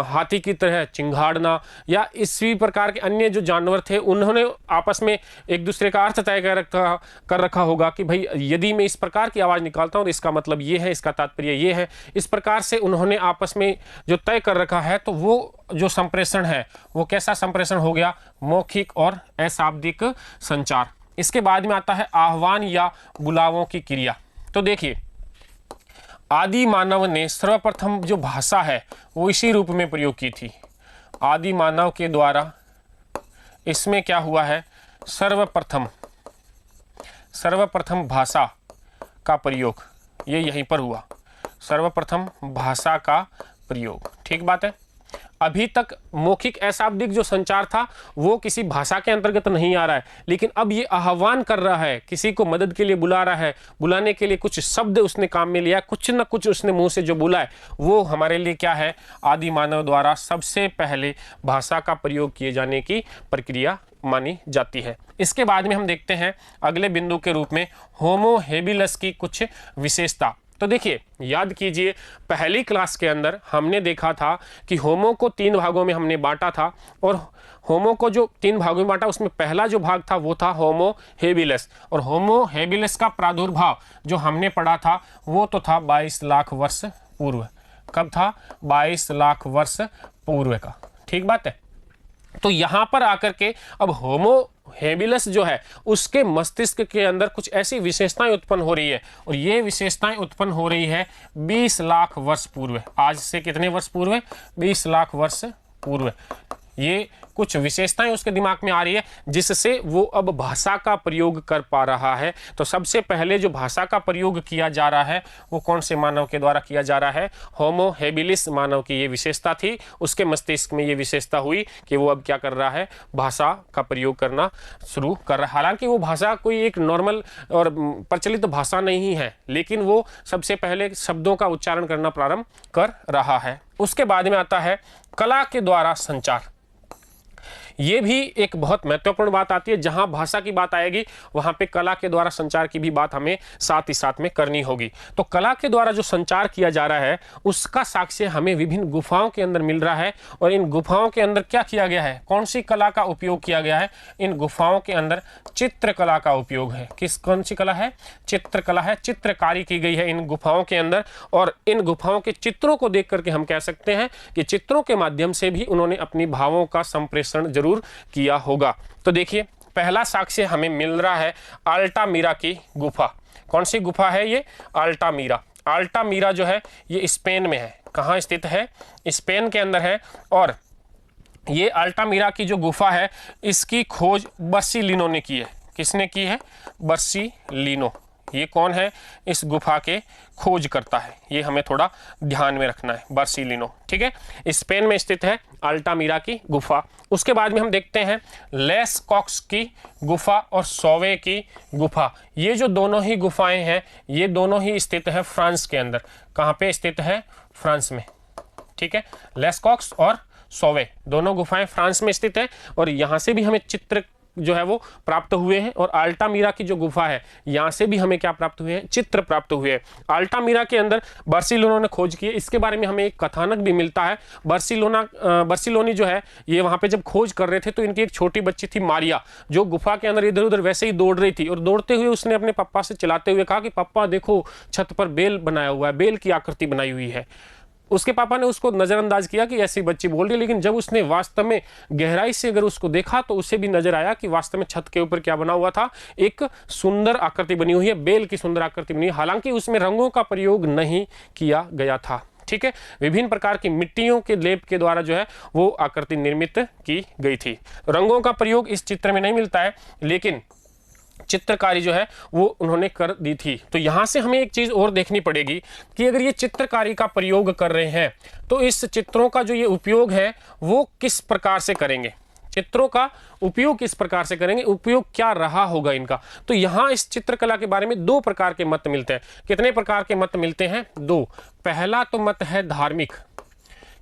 हाथी की तरह चिंघाड़ना, या इसी प्रकार के अन्य जो जानवर थे उन्होंने आपस में एक दूसरे का अर्थ तय कर रखा होगा कि भाई यदि मैं इस प्रकार की आवाज़ निकालता हूँ तो इसका मतलब ये है, इसका तात्पर्य ये है। इस प्रकार से उन्होंने आपस में जो तय कर रखा है, तो वो जो संप्रेषण है वो कैसा संप्रेषण हो गया, मौखिक और अशाब्दिक संचार। इसके बाद में आता है आह्वान या बुलावों की क्रिया। तो देखिए, आदि मानव ने सर्वप्रथम जो भाषा है वो इसी रूप में प्रयोग की थी। आदि मानव के द्वारा इसमें क्या हुआ है, सर्वप्रथम भाषा का प्रयोग ये यहीं पर हुआ, सर्वप्रथम भाषा का प्रयोग। ठीक बात है। अभी तक मौखिक अशाब्दिक जो संचार था वो किसी भाषा के अंतर्गत नहीं आ रहा है, लेकिन अब ये आह्वान कर रहा है, किसी को मदद के लिए बुला रहा है, बुलाने के लिए कुछ शब्द उसने काम में लिया, कुछ न कुछ उसने मुंह से जो बोला है वो हमारे लिए क्या है, आदि मानव द्वारा सबसे पहले भाषा का प्रयोग किए जाने की प्रक्रिया मानी जाती है। इसके बाद में हम देखते हैं अगले बिंदु के रूप में होमो हेबिलस की कुछ विशेषता। तो देखिए, याद कीजिए पहली क्लास के अंदर हमने देखा था कि होमो को 3 भागों में हमने बांटा था, और होमो को जो 3 भागों में बांटा उसमें पहला जो भाग था वो था होमो हेबिलस, और होमो हेबिलस का प्रादुर्भाव जो हमने पढ़ा था वो तो था 22 लाख वर्ष पूर्व। कब था, 22 लाख वर्ष पूर्व का। ठीक बात है। तो यहाँ पर आकर के अब होमो हेबिलस जो है उसके मस्तिष्क के अंदर कुछ ऐसी विशेषताएं उत्पन्न हो रही है, और ये विशेषताएं उत्पन्न हो रही है 20 लाख वर्ष पूर्व। आज से कितने वर्ष पूर्व, 20 लाख वर्ष पूर्व। ये कुछ विशेषताएं उसके दिमाग में आ रही है जिससे वो अब भाषा का प्रयोग कर पा रहा है। तो सबसे पहले जो भाषा का प्रयोग किया जा रहा है वो कौन से मानव के द्वारा किया जा रहा है, होमो हेबिलिस मानव की ये विशेषता थी। उसके मस्तिष्क में ये विशेषता हुई कि वो अब क्या कर रहा है, भाषा का प्रयोग करना शुरू कर रहा है। हालांकि वो भाषा कोई एक नॉर्मल और प्रचलित भाषा नहीं है, लेकिन वो सबसे पहले शब्दों का उच्चारण करना प्रारंभ कर रहा है। उसके बाद में आता है कला के द्वारा संचार। ये भी एक बहुत महत्वपूर्ण बात आती है। जहां भाषा की बात आएगी वहां पे कला के द्वारा संचार की भी बात हमें साथ ही साथ में करनी होगी। तो कला के द्वारा जो संचार किया जा रहा है उसका साक्ष्य हमें विभिन्न गुफाओं के अंदर मिल रहा है। और इन गुफाओं के अंदर क्या किया गया है, कौन सी कला का उपयोग किया गया है, इन गुफाओं के अंदर चित्रकला का उपयोग है। कौन सी कला है, चित्रकला है। चित्रकारी की गई है इन गुफाओं के अंदर, और इन गुफाओं के चित्रों को देख करके हम कह सकते हैं कि चित्रों के माध्यम से भी उन्होंने अपनी भावों का संप्रेषण जरूर किया होगा। तो देखिए, पहला साक्ष्य हमें मिल रहा है अल्टामीरा की गुफा। कौन सी गुफा है ये, अल्टामीरा। अल्टामीरा जो है ये स्पेन में है। कहाँ स्थित है, स्पेन के अंदर है। और ये अल्टामीरा की जो गुफा है इसकी खोज बर्सिलिनो ने की है। किसने की है, बर्सिलिनो। ये कौन है, इस गुफा के खोज करता है, ये हमें थोड़ा ध्यान में रखना है। बर्सिलिनो, ठीक है, स्पेन में स्थित है अल्टामीरा की गुफा। उसके बाद में हम देखते हैं लेस कॉक्स की गुफा और सौवे की गुफा। ये जो दोनों ही गुफाएं हैं ये दोनों ही स्थित है फ्रांस के अंदर। कहाँ पे स्थित है, फ्रांस में। ठीक है, लेस कॉक्स और सौवे दोनों गुफाएं फ्रांस में स्थित है, और यहाँ से भी हमें चित्र जो है वो प्राप्त हुए हैं। और अल्टामीरा की जो गुफा है यहाँ से भी हमें क्या प्राप्त हुए हैं, चित्र प्राप्त हुए हैं। अल्टामीरा के अंदर बर्सिलोना ने खोज की है। इसके बारे में हमें एक कथानक भी मिलता है। बर्सिलोनी जो है ये वहाँ पे जब खोज कर रहे थे तो इनकी एक छोटी बच्ची थी मारिया, जो गुफा के अंदर इधर उधर वैसे ही दौड़ रही थी, और दौड़ते हुए उसने अपने पापा से चिल्लाते हुए कहा कि पापा देखो छत पर बेल बनाया हुआ है, बेल की आकृति बनाई हुई है। उसके पापा ने उसको नज़रअंदाज किया कि ऐसी बच्ची बोल रही है, लेकिन जब उसने वास्तव में गहराई से अगर उसको देखा तो उसे भी नजर आया कि वास्तव में छत के ऊपर क्या बना हुआ था, एक सुंदर आकृति बनी हुई है, बेल की सुंदर आकृति बनी है। हालांकि उसमें रंगों का प्रयोग नहीं किया गया था। ठीक है, विभिन्न प्रकार की मिट्टियों के लेप के द्वारा जो है वो आकृति निर्मित की गई थी। रंगों का प्रयोग इस चित्र में नहीं मिलता है, लेकिन चित्रकारी जो है वो उन्होंने कर दी थी। तो यहाँ से हमें एक चीज़ और देखनी पड़ेगी कि अगर ये चित्रकारी का प्रयोग कर रहे हैं तो इस चित्रों का जो ये उपयोग है वो किस प्रकार से करेंगे, चित्रों का उपयोग किस प्रकार से करेंगे, उपयोग क्या रहा होगा इनका। तो यहाँ इस चित्रकला के बारे में दो प्रकार के मत मिलते हैं। कितने प्रकार के मत मिलते हैं? दो। पहला तो मत है धार्मिक,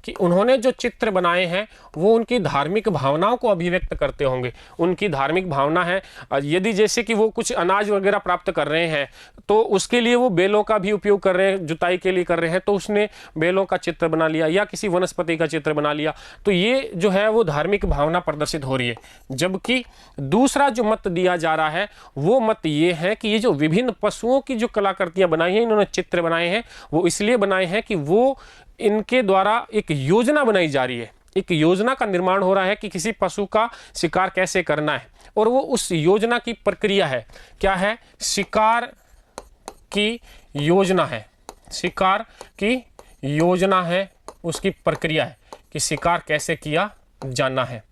कि उन्होंने जो चित्र बनाए हैं वो उनकी धार्मिक भावनाओं को अभिव्यक्त करते होंगे। उनकी धार्मिक भावना है, यदि जैसे कि वो कुछ अनाज वगैरह प्राप्त कर रहे हैं तो उसके लिए वो बेलों का भी उपयोग कर रहे हैं, जुताई के लिए कर रहे हैं, तो उसने बेलों का चित्र बना लिया या किसी वनस्पति का चित्र बना लिया। तो ये जो है वो धार्मिक भावना प्रदर्शित हो रही है। जबकि दूसरा जो मत दिया जा रहा है वो मत ये है कि ये जो विभिन्न पशुओं की जो कलाकृतियाँ बनाई हैं, इन्होंने चित्र बनाए हैं, वो इसलिए बनाए हैं कि वो इनके द्वारा एक योजना बनाई जा रही है, एक योजना का निर्माण हो रहा है कि किसी पशु का शिकार कैसे करना है, और वो उस योजना की प्रक्रिया है। क्या है? शिकार की योजना है, शिकार की योजना है, उसकी प्रक्रिया है कि शिकार कैसे किया जाना है।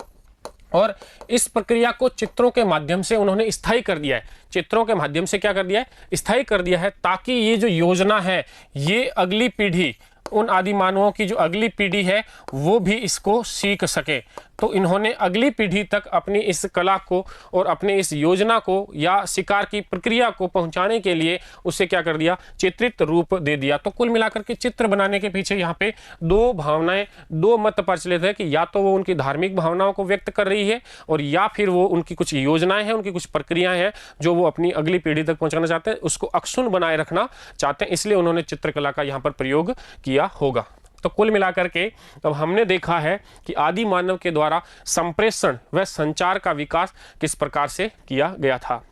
और इस प्रक्रिया को चित्रों के माध्यम से उन्होंने स्थायी कर दिया है। चित्रों के माध्यम से क्या कर दिया है? स्थायी कर दिया है, ताकि ये जो योजना है ये अगली पीढ़ी, उन आदि मानवों की जो अगली पीढ़ी है वो भी इसको सीख सके। तो इन्होंने अगली पीढ़ी तक अपनी इस कला को और अपने इस योजना को या शिकार की प्रक्रिया को पहुंचाने के लिए उसे क्या कर दिया? चित्रित रूप दे दिया। तो कुल मिलाकर के चित्र बनाने के पीछे यहाँ पे दो भावनाएं, दो मत प्रचलित है कि या तो वो उनकी धार्मिक भावनाओं को व्यक्त कर रही है और या फिर वो उनकी कुछ योजनाएं हैं, उनकी कुछ प्रक्रियाएं हैं जो वो अपनी अगली पीढ़ी तक पहुंचाना चाहते हैं, उसको अक्षुण्ण बनाए रखना चाहते हैं, इसलिए उन्होंने चित्रकला का यहाँ पर प्रयोग किया होगा। तो कुल मिलाकर के अब हमने देखा है कि आदि मानव के द्वारा संप्रेषण व संचार का विकास किस प्रकार से किया गया था।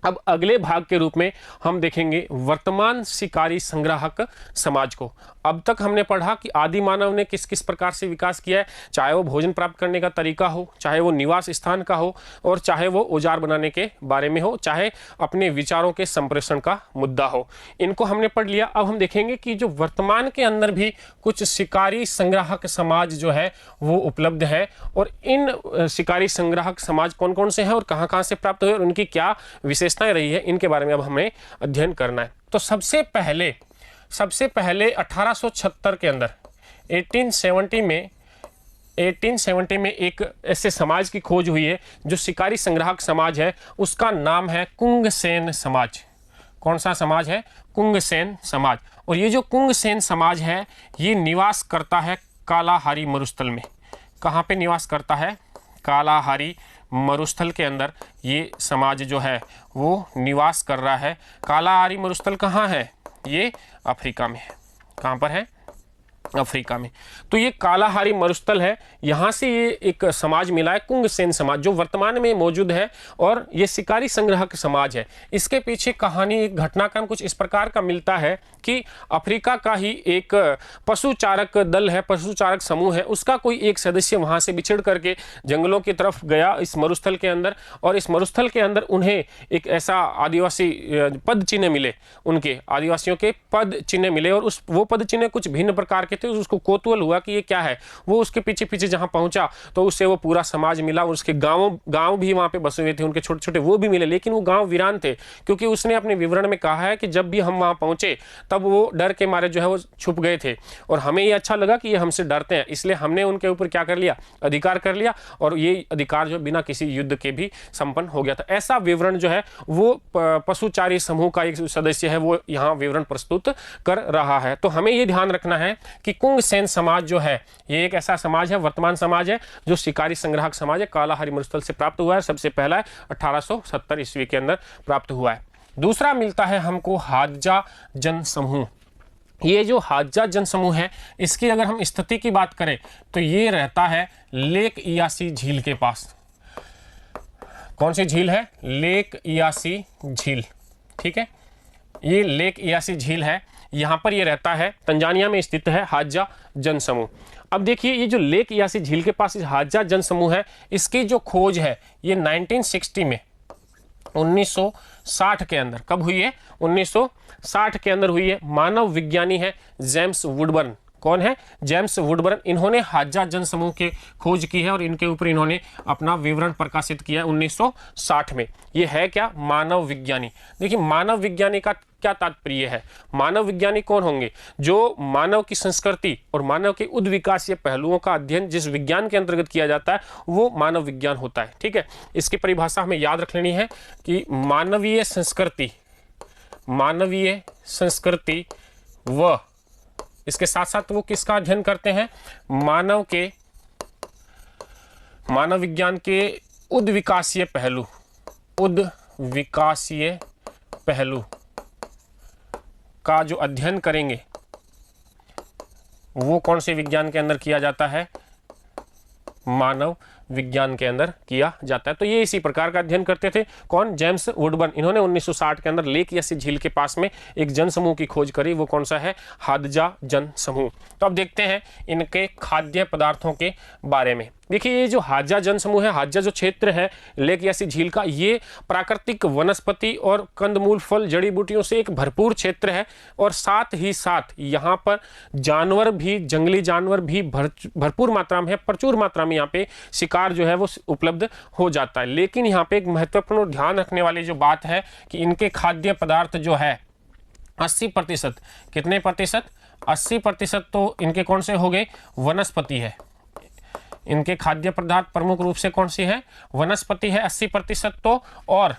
अब अगले भाग के रूप में हम देखेंगे वर्तमान शिकारी संग्राहक समाज को। अब तक हमने पढ़ा कि आदि मानव ने किस किस प्रकार से विकास किया है, चाहे वो भोजन प्राप्त करने का तरीका हो, चाहे वो निवास स्थान का हो, और चाहे वो औजार बनाने के बारे में हो, चाहे अपने विचारों के संप्रेषण का मुद्दा हो। इनको हमने पढ़ लिया। अब हम देखेंगे कि जो वर्तमान के अंदर भी कुछ शिकारी संग्राहक समाज जो है वो उपलब्ध है, और इन शिकारी संग्राहक समाज कौन कौन से हैं और कहाँ कहाँ से प्राप्त हुए और उनकी क्या विशेषताएं रही है, इनके बारे में अब हमें अध्ययन करना है। तो सबसे पहले 1876 के अंदर 1870 में एक ऐसे समाज की खोज हुई है जो शिकारी संग्राहक समाज है, उसका नाम है कुंगसेन समाज। कौन सा समाज है? कुंगसेन समाज। और ये जो कुंगसेन समाज है ये निवास करता है कालाहारी मरुस्थल में। कहाँ पे निवास करता है? कालाहारी मरुस्थल के अंदर ये समाज जो है वो निवास कर रहा है। कालाहारी मरुस्थल कहाँ है? ये अफ्रीका में है। कहाँ पर है? अफ्रीका में। तो ये कालाहारी मरुस्थल है, यहाँ से ये एक समाज मिला है कुंगसेन समाज, जो वर्तमान में मौजूद है, और ये शिकारी संग्राहक समाज है। इसके पीछे कहानी, एक घटनाक्रम कुछ इस प्रकार का मिलता है कि अफ्रीका का ही एक पशुचारक दल है, पशुचारक समूह है, उसका कोई एक सदस्य वहाँ से बिछड़ करके जंगलों की तरफ गया इस मरुस्थल के अंदर, और इस मरुस्थल के अंदर उन्हें एक ऐसा आदिवासी पद चिन्ह मिले, उनके आदिवासियों के पद चिन्ह मिले, और वो पद चिन्ह कुछ भिन्न प्रकार के थे। उसको कौतूहल हुआ कि ये क्या है। वो उसके पीछे पीछे जहां पहुंचा तो उससे वो पूरा समाज मिला, और उसके गांव भी वहां पे बसे हुए थे, उनके छोटे छोटे वो भी मिले, लेकिन वो गांव वीरान थे, क्योंकि उसने अपने विवरण में कहा है कि जब भी हम वहां पहुंचे तब वो डर के मारे जो है वो छुप गए थे, और हमें ये अच्छा लगा कि ये हमसे डरते हैं, इसलिए हमने उनके ऊपर क्या कर लिया? अधिकार कर लिया, और ये अधिकार जो बिना किसी युद्ध के भी संपन्न हो गया था। ऐसा विवरण जो है वो पशुचारी समूह का एक सदस्य है वो यहाँ विवरण प्रस्तुत कर रहा है। तो हमें ये ध्यान रखना है कि कुंगसेन समाज जो है ये एक ऐसा समाज है, वर्तमान समाज है, जो शिकारी संग्राहक समाज है, कालाहारी मरुस्थल से प्राप्त हुआ है। सबसे पहला है 1870 ईस्वी के अंदर प्राप्त हुआ है। दूसरा मिलता है हमको हादजा जन समूह। ये जो हादजा जन समूह है इसकी अगर हम स्थिति की बात करें तो ये रहता है लेक इयासी झील के पास। कौन सी झील है? लेक इयासी झील। ठीक है, ये लेक इयासी झील है, यहाँ पर ये रहता है, तंजानिया में स्थित है हादजा जन समूह। अब देखिए ये जो लेक इयासी झील के पास हादजा जन समूह है, इसकी जो खोज है ये 1960 में 1960 के अंदर, कब हुई है? 1960 के अंदर हुई है। मानव विज्ञानी है जेम्स वुडबर्न। कौन है? James Woodburn. इन्होंने हाजा जनसमूह के खोज की है और इनके ऊपर इन्होंने अपना विवरण प्रकाशित किया 1960 में। ये है क्या? मानव विज्ञानी। देखिए मानव विज्ञानी का क्या तात्पर्य है? मानव विज्ञानी कौन होंगे? जो मानव की संस्कृति और मानव के उद्विकासीय पहलुओं का अध्ययन जिस विज्ञान के अंतर्गत किया जाता है वो मानव विज्ञान होता है। ठीक है, इसकी परिभाषा हमें याद रख लेनी है कि मानवीय संस्कृति व इसके साथ साथ वो किसका अध्ययन करते हैं? मानव विज्ञान के उद्विकासीय पहलू का जो अध्ययन करेंगे वो कौन से विज्ञान के अंदर किया जाता है? मानव विज्ञान के अंदर किया जाता है। तो ये इसी प्रकार का अध्ययन करते थे। कौन? James Woodburn. इन्होंने 1960 के अंदर लेक यासी झील के पास में एक जनसमूह की खोज करी। वो कौन सा है? हादजा जनसमूह। तो अब देखते हैं इनके खाद्य पदार्थों के बारे में। देखिए ये जो हादजा जनसमूह है, हादजा जो क्षेत्र है लेक यासी झील का, ये प्राकृतिक वनस्पति और कंदमूल, फल, जड़ी बूटियों से एक भरपूर क्षेत्र है और साथ ही साथ यहाँ पर जानवर भी, जंगली जानवर भी भरपूर मात्रा में है, प्रचुर मात्रा में यहाँ पे शिकार जो है वो उपलब्ध हो जाता है। लेकिन यहाँ पे एक महत्वपूर्ण ध्यान रखने वाली जो बात है कि इनके खाद्य पदार्थ जो है 80%, कितने प्रतिशत? 80% तो इनके कौन से हो गए? वनस्पति है। इनके खाद्य पदार्थ प्रमुख रूप से कौन सी है? वनस्पति है 80% तो, और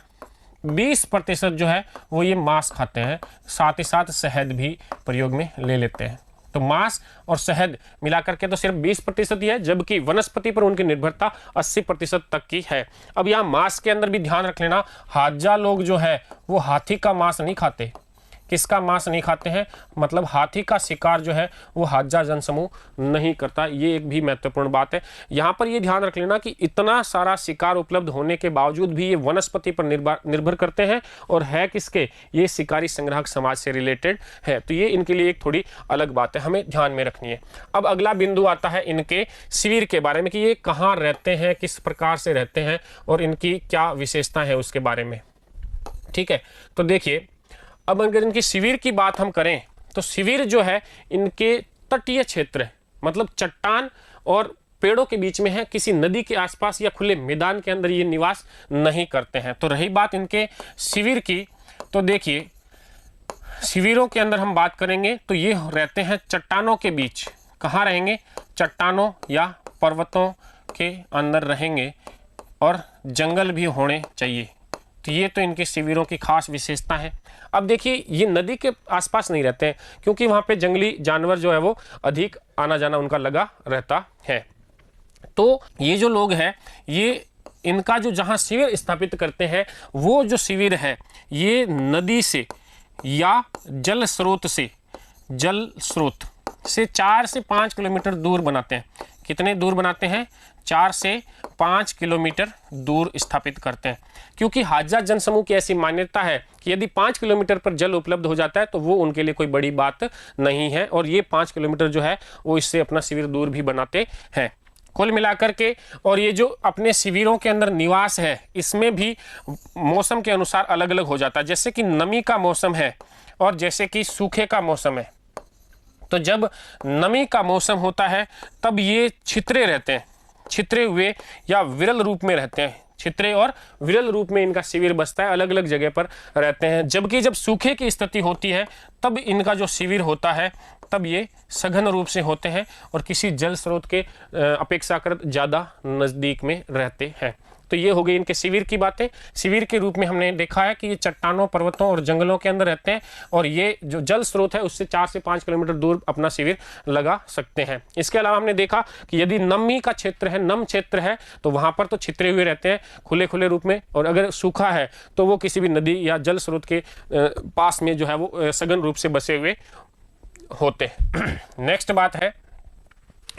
20% जो है वो ये मांस खाते हैं, साथ ही साथ शहद भी प्रयोग में ले लेते हैं। तो मांस और शहद मिलाकर के तो सिर्फ 20% ही है, जबकि वनस्पति पर उनकी निर्भरता 80% तक की है। अब यहाँ मांस के अंदर भी ध्यान रख लेना, हाजा लोग जो है वो हाथी का मांस नहीं खाते। किसका मांस नहीं खाते हैं? मतलब हाथी का शिकार जो है वो हाजा जनसमूह नहीं करता। ये एक भी महत्वपूर्ण बात है। यहाँ पर ये ध्यान रख लेना कि इतना सारा शिकार उपलब्ध होने के बावजूद भी ये वनस्पति पर निर्भर करते हैं और है किसके? ये शिकारी संग्राहक समाज से रिलेटेड है। तो ये इनके लिए एक थोड़ी अलग बात है, हमें ध्यान में रखनी है। अब अगला बिंदु आता है इनके शिविर के बारे में कि ये कहाँ रहते हैं, किस प्रकार से रहते हैं और इनकी क्या विशेषता है उसके बारे में। ठीक है, तो देखिए अब अगर इनकी शिविर की बात हम करें तो शिविर जो है इनके तटीय क्षेत्र है, मतलब चट्टान और पेड़ों के बीच में है, किसी नदी के आसपास या खुले मैदान के अंदर ये निवास नहीं करते हैं। तो रही बात इनके शिविर की, तो देखिए शिविरों के अंदर हम बात करेंगे तो ये रहते हैं चट्टानों के बीच। कहाँ रहेंगे? चट्टानों या पर्वतों के अंदर रहेंगे और जंगल भी होने चाहिए। तो ये तो इनके शिविरों की खास विशेषता है। अब देखिए ये नदी के आसपास नहीं रहते हैं क्योंकि वहाँ पे जंगली जानवर जो है वो अधिक आना जाना उनका लगा रहता है। तो ये जो लोग हैं ये इनका जो जहाँ शिविर स्थापित करते हैं वो जो शिविर है ये नदी से या जल स्रोत से 4 से 5 किलोमीटर दूर बनाते हैं। कितने दूर बनाते हैं? 4 से 5 किलोमीटर दूर स्थापित करते हैं, क्योंकि हाजा जनसमूह की ऐसी मान्यता है कि यदि 5 किलोमीटर पर जल उपलब्ध हो जाता है तो वो उनके लिए कोई बड़ी बात नहीं है और ये 5 किलोमीटर जो है वो इससे अपना शिविर दूर भी बनाते हैं। कुल मिलाकर के और ये जो अपने शिविरों के अंदर निवास है इसमें भी मौसम के अनुसार अलग अलग हो जाता है। जैसे कि नमी का मौसम है और जैसे कि सूखे का मौसम है। तो जब नमी का मौसम होता है तब ये छितरे रहते हैं, छितरे हुए या विरल रूप में रहते हैं। छितरे और विरल रूप में इनका शिविर बसता है, अलग अलग जगह पर रहते हैं। जबकि जब सूखे की स्थिति होती है तब इनका जो शिविर होता है तब ये सघन रूप से होते हैं और किसी जल स्रोत के अपेक्षाकृत ज़्यादा नज़दीक में रहते हैं। तो ये हो गई इनके शिविर की बातें। शिविर के रूप में हमने देखा है कि ये चट्टानों, पर्वतों और जंगलों के अंदर रहते हैं और ये जो जल स्रोत है उससे 4 से 5 किलोमीटर दूर अपना शिविर लगा सकते हैं। इसके अलावा हमने देखा कि यदि नमी का क्षेत्र है, नम क्षेत्र है, तो वहाँ पर तो छितरे हुए रहते हैं खुले खुले रूप में, और अगर सूखा है तो वो किसी भी नदी या जल स्रोत के पास में जो है वो सघन रूप से बसे हुए होते हैं। नेक्स्ट बात है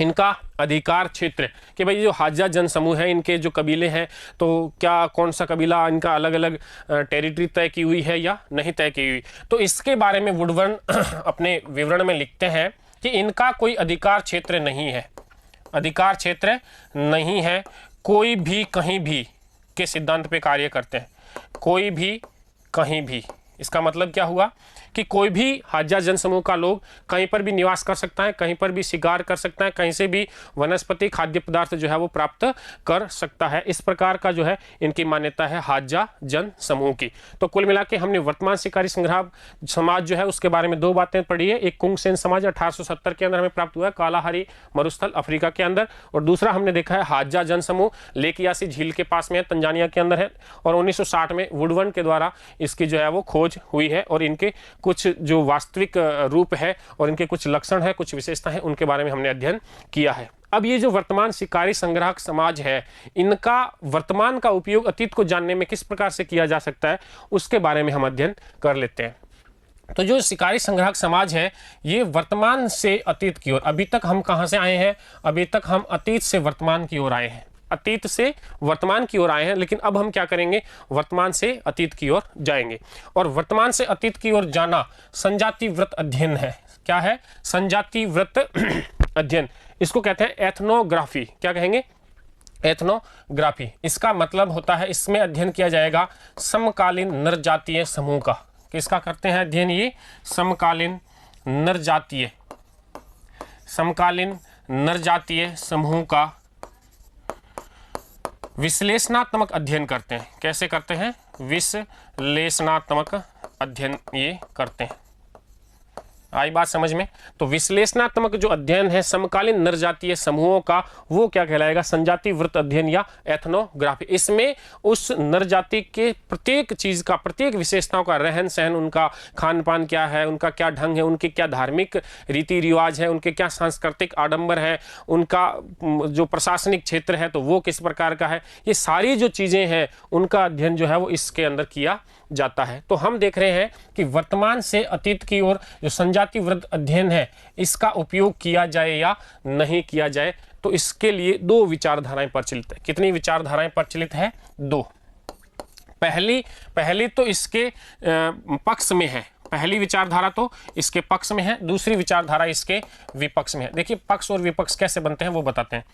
इनका अधिकार क्षेत्र, कि भाई जो हाजा जनसमूह है इनके जो कबीले हैं तो क्या कौन सा कबीला इनका अलग अलग टेरिटरी तय की हुई है या नहीं तय की हुई। तो इसके बारे में वुडबर्न अपने विवरण में लिखते हैं कि इनका कोई अधिकार क्षेत्र नहीं है, अधिकार क्षेत्र नहीं है, कोई भी कहीं भी के सिद्धांत पे कार्य करते हैं, कोई भी कहीं भी। इसका मतलब क्या हुआ कि कोई भी हाजा जनसमूह का लोग कहीं पर भी निवास कर सकता है, कहीं पर भी शिकार कर सकता है, कहीं से भी वनस्पति खाद्य पदार्थ जो है वो प्राप्त कर सकता है। इस प्रकार का जो है इनकी मान्यता है हाजा जन समूह की। तो कुल मिला के हमने वर्तमान शिकारी संग्राहक समाज जो है उसके बारे में दो बातें पढ़ी है। एक कुंगसेन समाज 1870 के अंदर हमें प्राप्त हुआ है कालाहारी मरुस्थल अफ्रीका के अंदर, और दूसरा हमने देखा है हाजा जन समूह लेक यासी झील के पास में है, तंजानिया के अंदर है, और 1960 में वुडवर्न के द्वारा इसकी जो है वो खोज हुई है, और इनके कुछ जो वास्तविक रूप है और इनके कुछ लक्षण है, कुछ विशेषता है, उनके बारे में हमने अध्ययन किया है। अब ये जो वर्तमान शिकारी संग्राहक समाज है, इनका वर्तमान का उपयोग अतीत को जानने में किस प्रकार से किया जा सकता है, उसके बारे में हम अध्ययन कर लेते हैं। तो जो शिकारी संग्राहक समाज है, ये वर्तमान से अतीत की ओर, अभी तक हम कहाँ से आए हैं, अभी तक हम अतीत से वर्तमान की ओर आए हैं, अतीत से वर्तमान की ओर आए हैं, लेकिन अब हम क्या करेंगे, वर्तमान से अतीत की ओर जाएंगे। और वर्तमान से अतीत की ओर जाना संजाति व्रत अध्ययन है। क्या है? संजाति व्रत अध्ययन। इसको कहते हैं एथनोग्राफी। क्या कहेंगे? एथनोग्राफी। इसका मतलब होता है इसमें अध्ययन किया जाएगा समकालीन नर जातीय समूह का। किसका करते हैं अध्ययन? ये समकालीन नर जातीय समूह का विश्लेषणात्मक अध्ययन करते हैं। कैसे करते हैं? विश्लेषणात्मक अध्ययन ये करते हैं। आई बात समझ में? तो विश्लेषणात्मक जो अध्ययन है समकालीन नर जातीय समूहों का, वो क्या कहलाएगा? संजाति व्रत अध्ययन या एथनोग्राफी। इसमें उस नर जाति के प्रत्येक चीज का, प्रत्येक विशेषताओं का, रहन सहन, उनका खान पान क्या है, उनका क्या ढंग है, उनके क्या धार्मिक रीति रिवाज है, उनके क्या सांस्कृतिक आडंबर है, उनका जो प्रशासनिक क्षेत्र है तो वो किस प्रकार का है, ये सारी जो चीजें हैं उनका अध्ययन जो है वो इसके अंदर किया जाता है। तो हम देख रहे हैं कि वर्तमान से अतीत की ओर जो संजाति व्रत अध्ययन है, इसका उपयोग किया जाए या नहीं किया जाए, तो इसके लिए दो विचारधाराएं प्रचलित है। कितनी विचारधाराएं प्रचलित है? दो। पहली तो इसके पक्ष में है, पहली विचारधारा तो इसके पक्ष में है, दूसरी विचारधारा इसके विपक्ष में है। देखिए पक्ष और विपक्ष कैसे बनते हैं वो बताते हैं।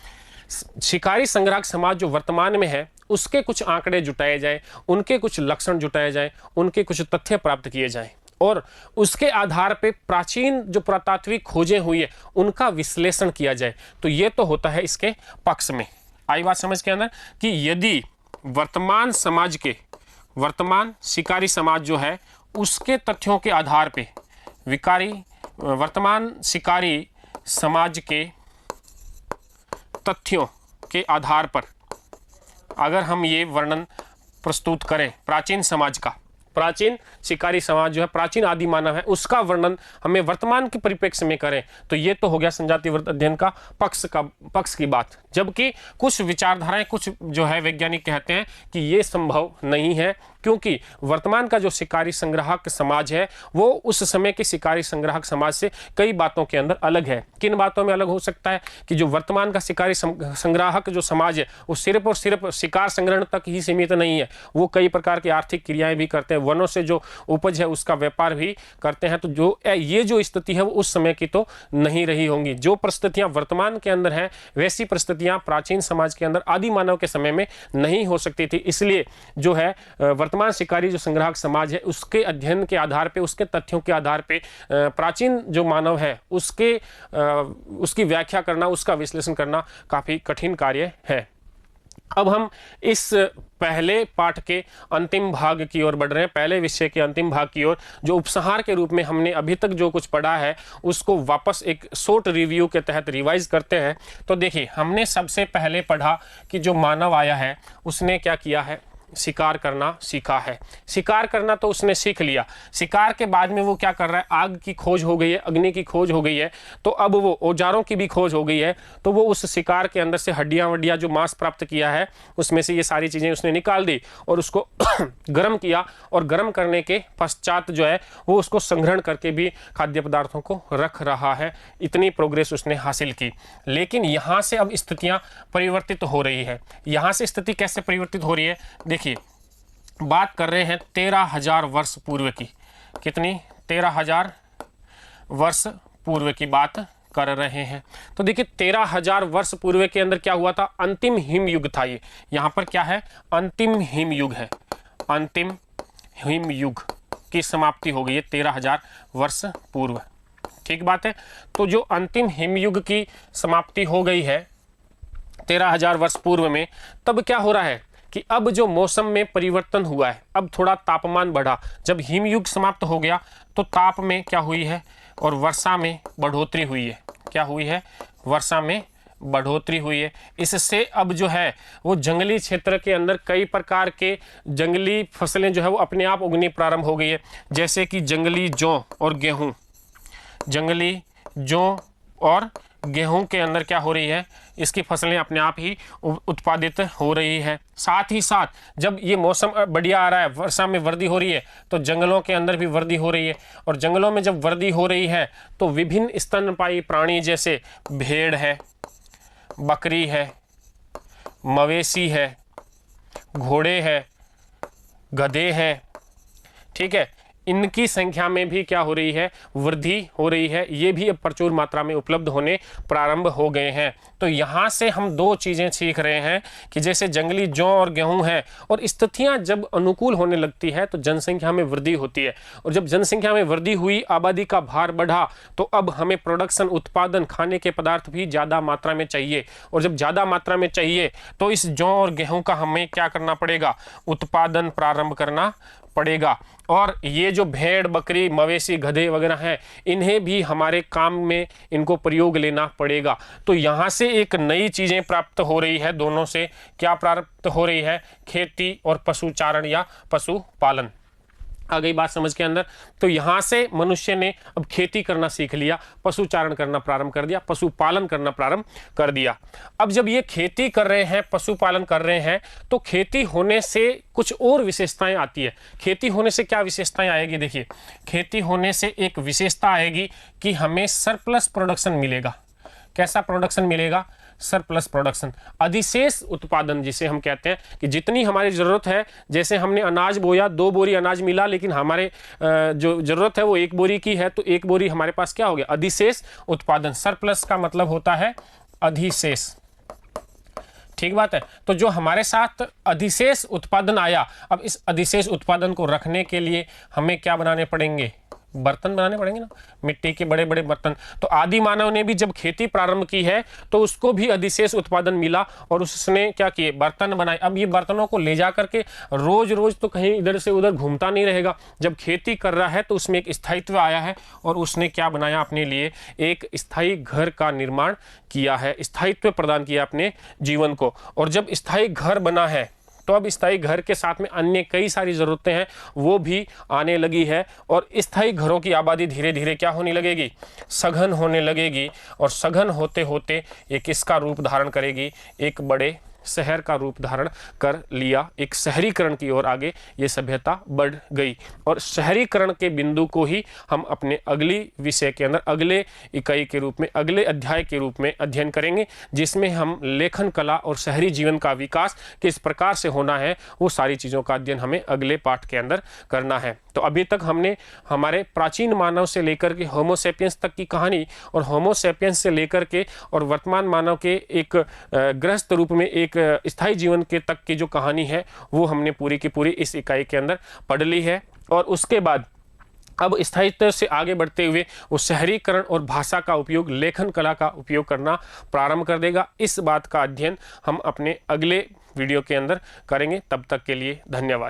शिकारी संग्राहक समाज जो वर्तमान में है, उसके कुछ आंकड़े जुटाए जाए, उनके कुछ लक्षण जुटाए जाए, उनके कुछ तथ्य प्राप्त किए जाएं, और उसके आधार पे प्राचीन जो पुरातात्विक खोजें हुई है उनका विश्लेषण किया जाए, तो ये तो होता है इसके पक्ष में। आई बात समझ के अंदर कि यदि वर्तमान समाज के, वर्तमान शिकारी समाज जो है उसके तथ्यों के आधार पे वर्तमान शिकारी समाज के तथ्यों के आधार पर अगर हम ये वर्णन प्रस्तुत करें प्राचीन समाज का, प्राचीन शिकारी समाज जो है, प्राचीन आदि मानव है, उसका वर्णन हमें वर्तमान के परिप्रेक्ष्य में करें, तो ये तो हो गया संजाति व्रत अध्ययन का पक्ष की बात। जबकि कुछ विचारधाराएं, कुछ जो है वैज्ञानिक कहते हैं कि ये संभव नहीं है, क्योंकि वर्तमान का जो शिकारी संग्राहक समाज है वो उस समय के शिकारी संग्राहक समाज से कई बातों के अंदर अलग है। किन बातों में अलग हो सकता है? कि जो वर्तमान का शिकारी संग्राहक जो समाज है वो सिर्फ और सिर्फ शिकार संग्रहण तक ही सीमित नहीं है, वो कई प्रकार की आर्थिक क्रियाएं भी करते हैं, वनों से जो उपज है उसका व्यापार भी करते हैं। तो जो ये जो स्थिति है वो उस समय की तो नहीं रही होंगी। जो परिस्थितियां वर्तमान के अंदर हैं वैसी परिस्थितियां प्राचीन समाज के अंदर आदि मानव के समय में नहीं हो सकती थी। इसलिए जो है वर्तमान शिकारी जो संग्राहक समाज है उसके अध्ययन के आधार पे, उसके तथ्यों के आधार पे प्राचीन जो मानव है उसकी व्याख्या करना, उसका विश्लेषण करना काफी कठिन कार्य है। अब हम इस पहले पाठ के अंतिम भाग की ओर बढ़ रहे हैं, पहले विषय के अंतिम भाग की ओर, जो उपसंहार के रूप में हमने अभी तक जो कुछ पढ़ा है उसको वापस एक शॉर्ट रिव्यू के तहत रिवाइज करते हैं। तो देखिए हमने सबसे पहले पढ़ा कि जो मानव आया है उसने क्या किया है? शिकार करना सीखा है। शिकार करना तो उसने सीख लिया, शिकार के बाद में वो क्या कर रहा है? आग की खोज हो गई है, अग्नि की खोज हो गई है, तो अब वो औजारों की भी खोज हो गई है, तो वो उस शिकार के अंदर से हड्डियां वड्डियां जो मांस प्राप्त किया है उसमें से ये सारी चीजें उसने निकाल दी और उसको गर्म किया, और गर्म करने के पश्चात जो है वो उसको संग्रहण करके भी खाद्य पदार्थों को रख रहा है। इतनी प्रोग्रेस उसने हासिल की। लेकिन यहाँ से अब स्थितियां परिवर्तित हो रही है। यहाँ से स्थिति कैसे परिवर्तित हो रही है? देखिए बात कर रहे हैं 13,000 वर्ष पूर्व की। कितनी? 13,000 वर्ष पूर्व की बात कर रहे हैं। तो देखिए 13,000 वर्ष पूर्व के अंदर क्या हुआ था? अंतिम हिम युग था। ये यहाँ पर क्या है? अंतिम हिम युग है। अंतिम हिम युग की समाप्ति हो गई है 13,000 वर्ष पूर्व। ठीक बात है। तो जो अंतिम हिमयुग की समाप्ति हो गई है 13,000 वर्ष पूर्व में, तब क्या हो रहा है कि अब जो मौसम में परिवर्तन हुआ है, अब थोड़ा तापमान बढ़ा। जब हिमयुग समाप्त हो गया तो ताप में क्या हुई है और वर्षा में बढ़ोतरी हुई है। क्या हुई है? वर्षा में बढ़ोतरी हुई है। इससे अब जो है वो जंगली क्षेत्र के अंदर कई प्रकार के जंगली फसलें जो है वो अपने आप उगनी प्रारंभ हो गई है, जैसे कि जंगली जौ और गेहूँ। जंगली जौ और गेहूं के अंदर क्या हो रही है, इसकी फसलें अपने आप ही उत्पादित हो रही है। साथ ही साथ जब ये मौसम बढ़िया आ रहा है, वर्षा में वृद्धि हो रही है, तो जंगलों के अंदर भी वृद्धि हो रही है। और जंगलों में जब वृद्धि हो रही है तो विभिन्न स्तनपायी प्राणी जैसे भेड़ है, बकरी है, मवेशी है, घोड़े है, गधे हैं, ठीक है, इनकी संख्या में भी क्या हो रही है, वृद्धि हो रही है। ये भी अब प्रचुर मात्रा में उपलब्ध होने प्रारंभ हो गए हैं। तो यहाँ से हम दो चीज़ें सीख रहे हैं कि जैसे जंगली जौ और गेहूं है, और स्थितियाँ जब अनुकूल होने लगती है तो जनसंख्या में वृद्धि होती है, और जब जनसंख्या में वृद्धि हुई, आबादी का भार बढ़ा, तो अब हमें प्रोडक्शन, उत्पादन, खाने के पदार्थ भी ज़्यादा मात्रा में चाहिए। और जब ज़्यादा मात्रा में चाहिए तो इस जौ और गेहूँ का हमें क्या करना पड़ेगा, उत्पादन प्रारंभ करना पड़ेगा। और ये जो भेड़, बकरी, मवेशी, गधे वगैरह हैं, इन्हें भी हमारे काम में इनको प्रयोग लेना पड़ेगा। तो यहाँ से एक नई चीज़ें प्राप्त हो रही है। दोनों से क्या प्राप्त हो रही है, खेती और पशुचारण या पशुपालन। आ गई बात समझ के अंदर। तो यहाँ से मनुष्य ने अब खेती करना सीख लिया, पशुचारण करना प्रारंभ कर दिया, पशुपालन करना प्रारंभ कर दिया। अब जब ये खेती कर रहे हैं, पशुपालन कर रहे हैं, तो खेती होने से कुछ और विशेषताएं आती है। खेती होने से क्या विशेषताएं आएगी, देखिए, खेती होने से एक विशेषता आएगी कि हमें सरप्लस प्रोडक्शन मिलेगा। कैसा प्रोडक्शन मिलेगा? सरप्लस प्रोडक्शन, अधिशेष उत्पादन जिसे हम कहते हैं, कि जितनी हमारी ज़रूरत है, जैसे हमने अनाज बोया, 2 बोरी अनाज मिला, लेकिन हमारे जो ज़रूरत है वो 1 बोरी की है, तो 1 बोरी हमारे पास क्या हो गया, अधिशेष उत्पादन। सरप्लस का मतलब होता है अधिशेष। ठीक बात है। तो जो हमारे साथ अधिशेष उत्पादन आया, अब इस अधिशेष उत्पादन को रखने के लिए हमें क्या बनाने पड़ेंगे, बर्तन बनाने पड़ेंगे ना, मिट्टी के बड़े बड़े बर्तन। तो आदि मानव ने भी जब खेती प्रारंभ की है तो उसको भी अधिशेष उत्पादन मिला और उसने क्या किए, बर्तन बनाए। अब ये बर्तनों को ले जा करके रोज रोज तो कहीं इधर से उधर घूमता नहीं रहेगा। जब खेती कर रहा है तो उसमें एक स्थायित्व आया है, और उसने क्या बनाया, अपने लिए एक स्थायी घर का निर्माण किया है, स्थायित्व प्रदान किया अपने जीवन को। और जब स्थायी घर बना है तो अब स्थायी घर के साथ में अन्य कई सारी ज़रूरतें हैं, वो भी आने लगी है। और स्थायी घरों की आबादी धीरे धीरे क्या होने लगेगी, सघन होने लगेगी। और सघन होते होते ये किसका रूप धारण करेगी, एक बड़े शहर का रूप धारण कर लिया। एक शहरीकरण की ओर आगे ये सभ्यता बढ़ गई। और शहरीकरण के बिंदु को ही हम अपने अगली विषय के अंदर, अगले इकाई के रूप में, अगले अध्याय के रूप में अध्ययन करेंगे, जिसमें हम लेखन कला और शहरी जीवन का विकास किस प्रकार से होना है, वो सारी चीज़ों का अध्ययन हमें अगले पाठ के अंदर करना है। तो अभी तक हमने हमारे प्राचीन मानव से लेकर के होमो सेपियंस तक की कहानी, और होमो सेपियंस से लेकर के और वर्तमान मानव के एक गृहस्थ रूप में एक स्थायी जीवन के तक की जो कहानी है, वो हमने पूरी की पूरी इस इकाई के अंदर पढ़ ली है। और उसके बाद अब स्थायित्व से आगे बढ़ते हुए वो शहरीकरण और भाषा का उपयोग, लेखन कला का उपयोग करना प्रारंभ कर देगा। इस बात का अध्ययन हम अपने अगले वीडियो के अंदर करेंगे। तब तक के लिए धन्यवाद।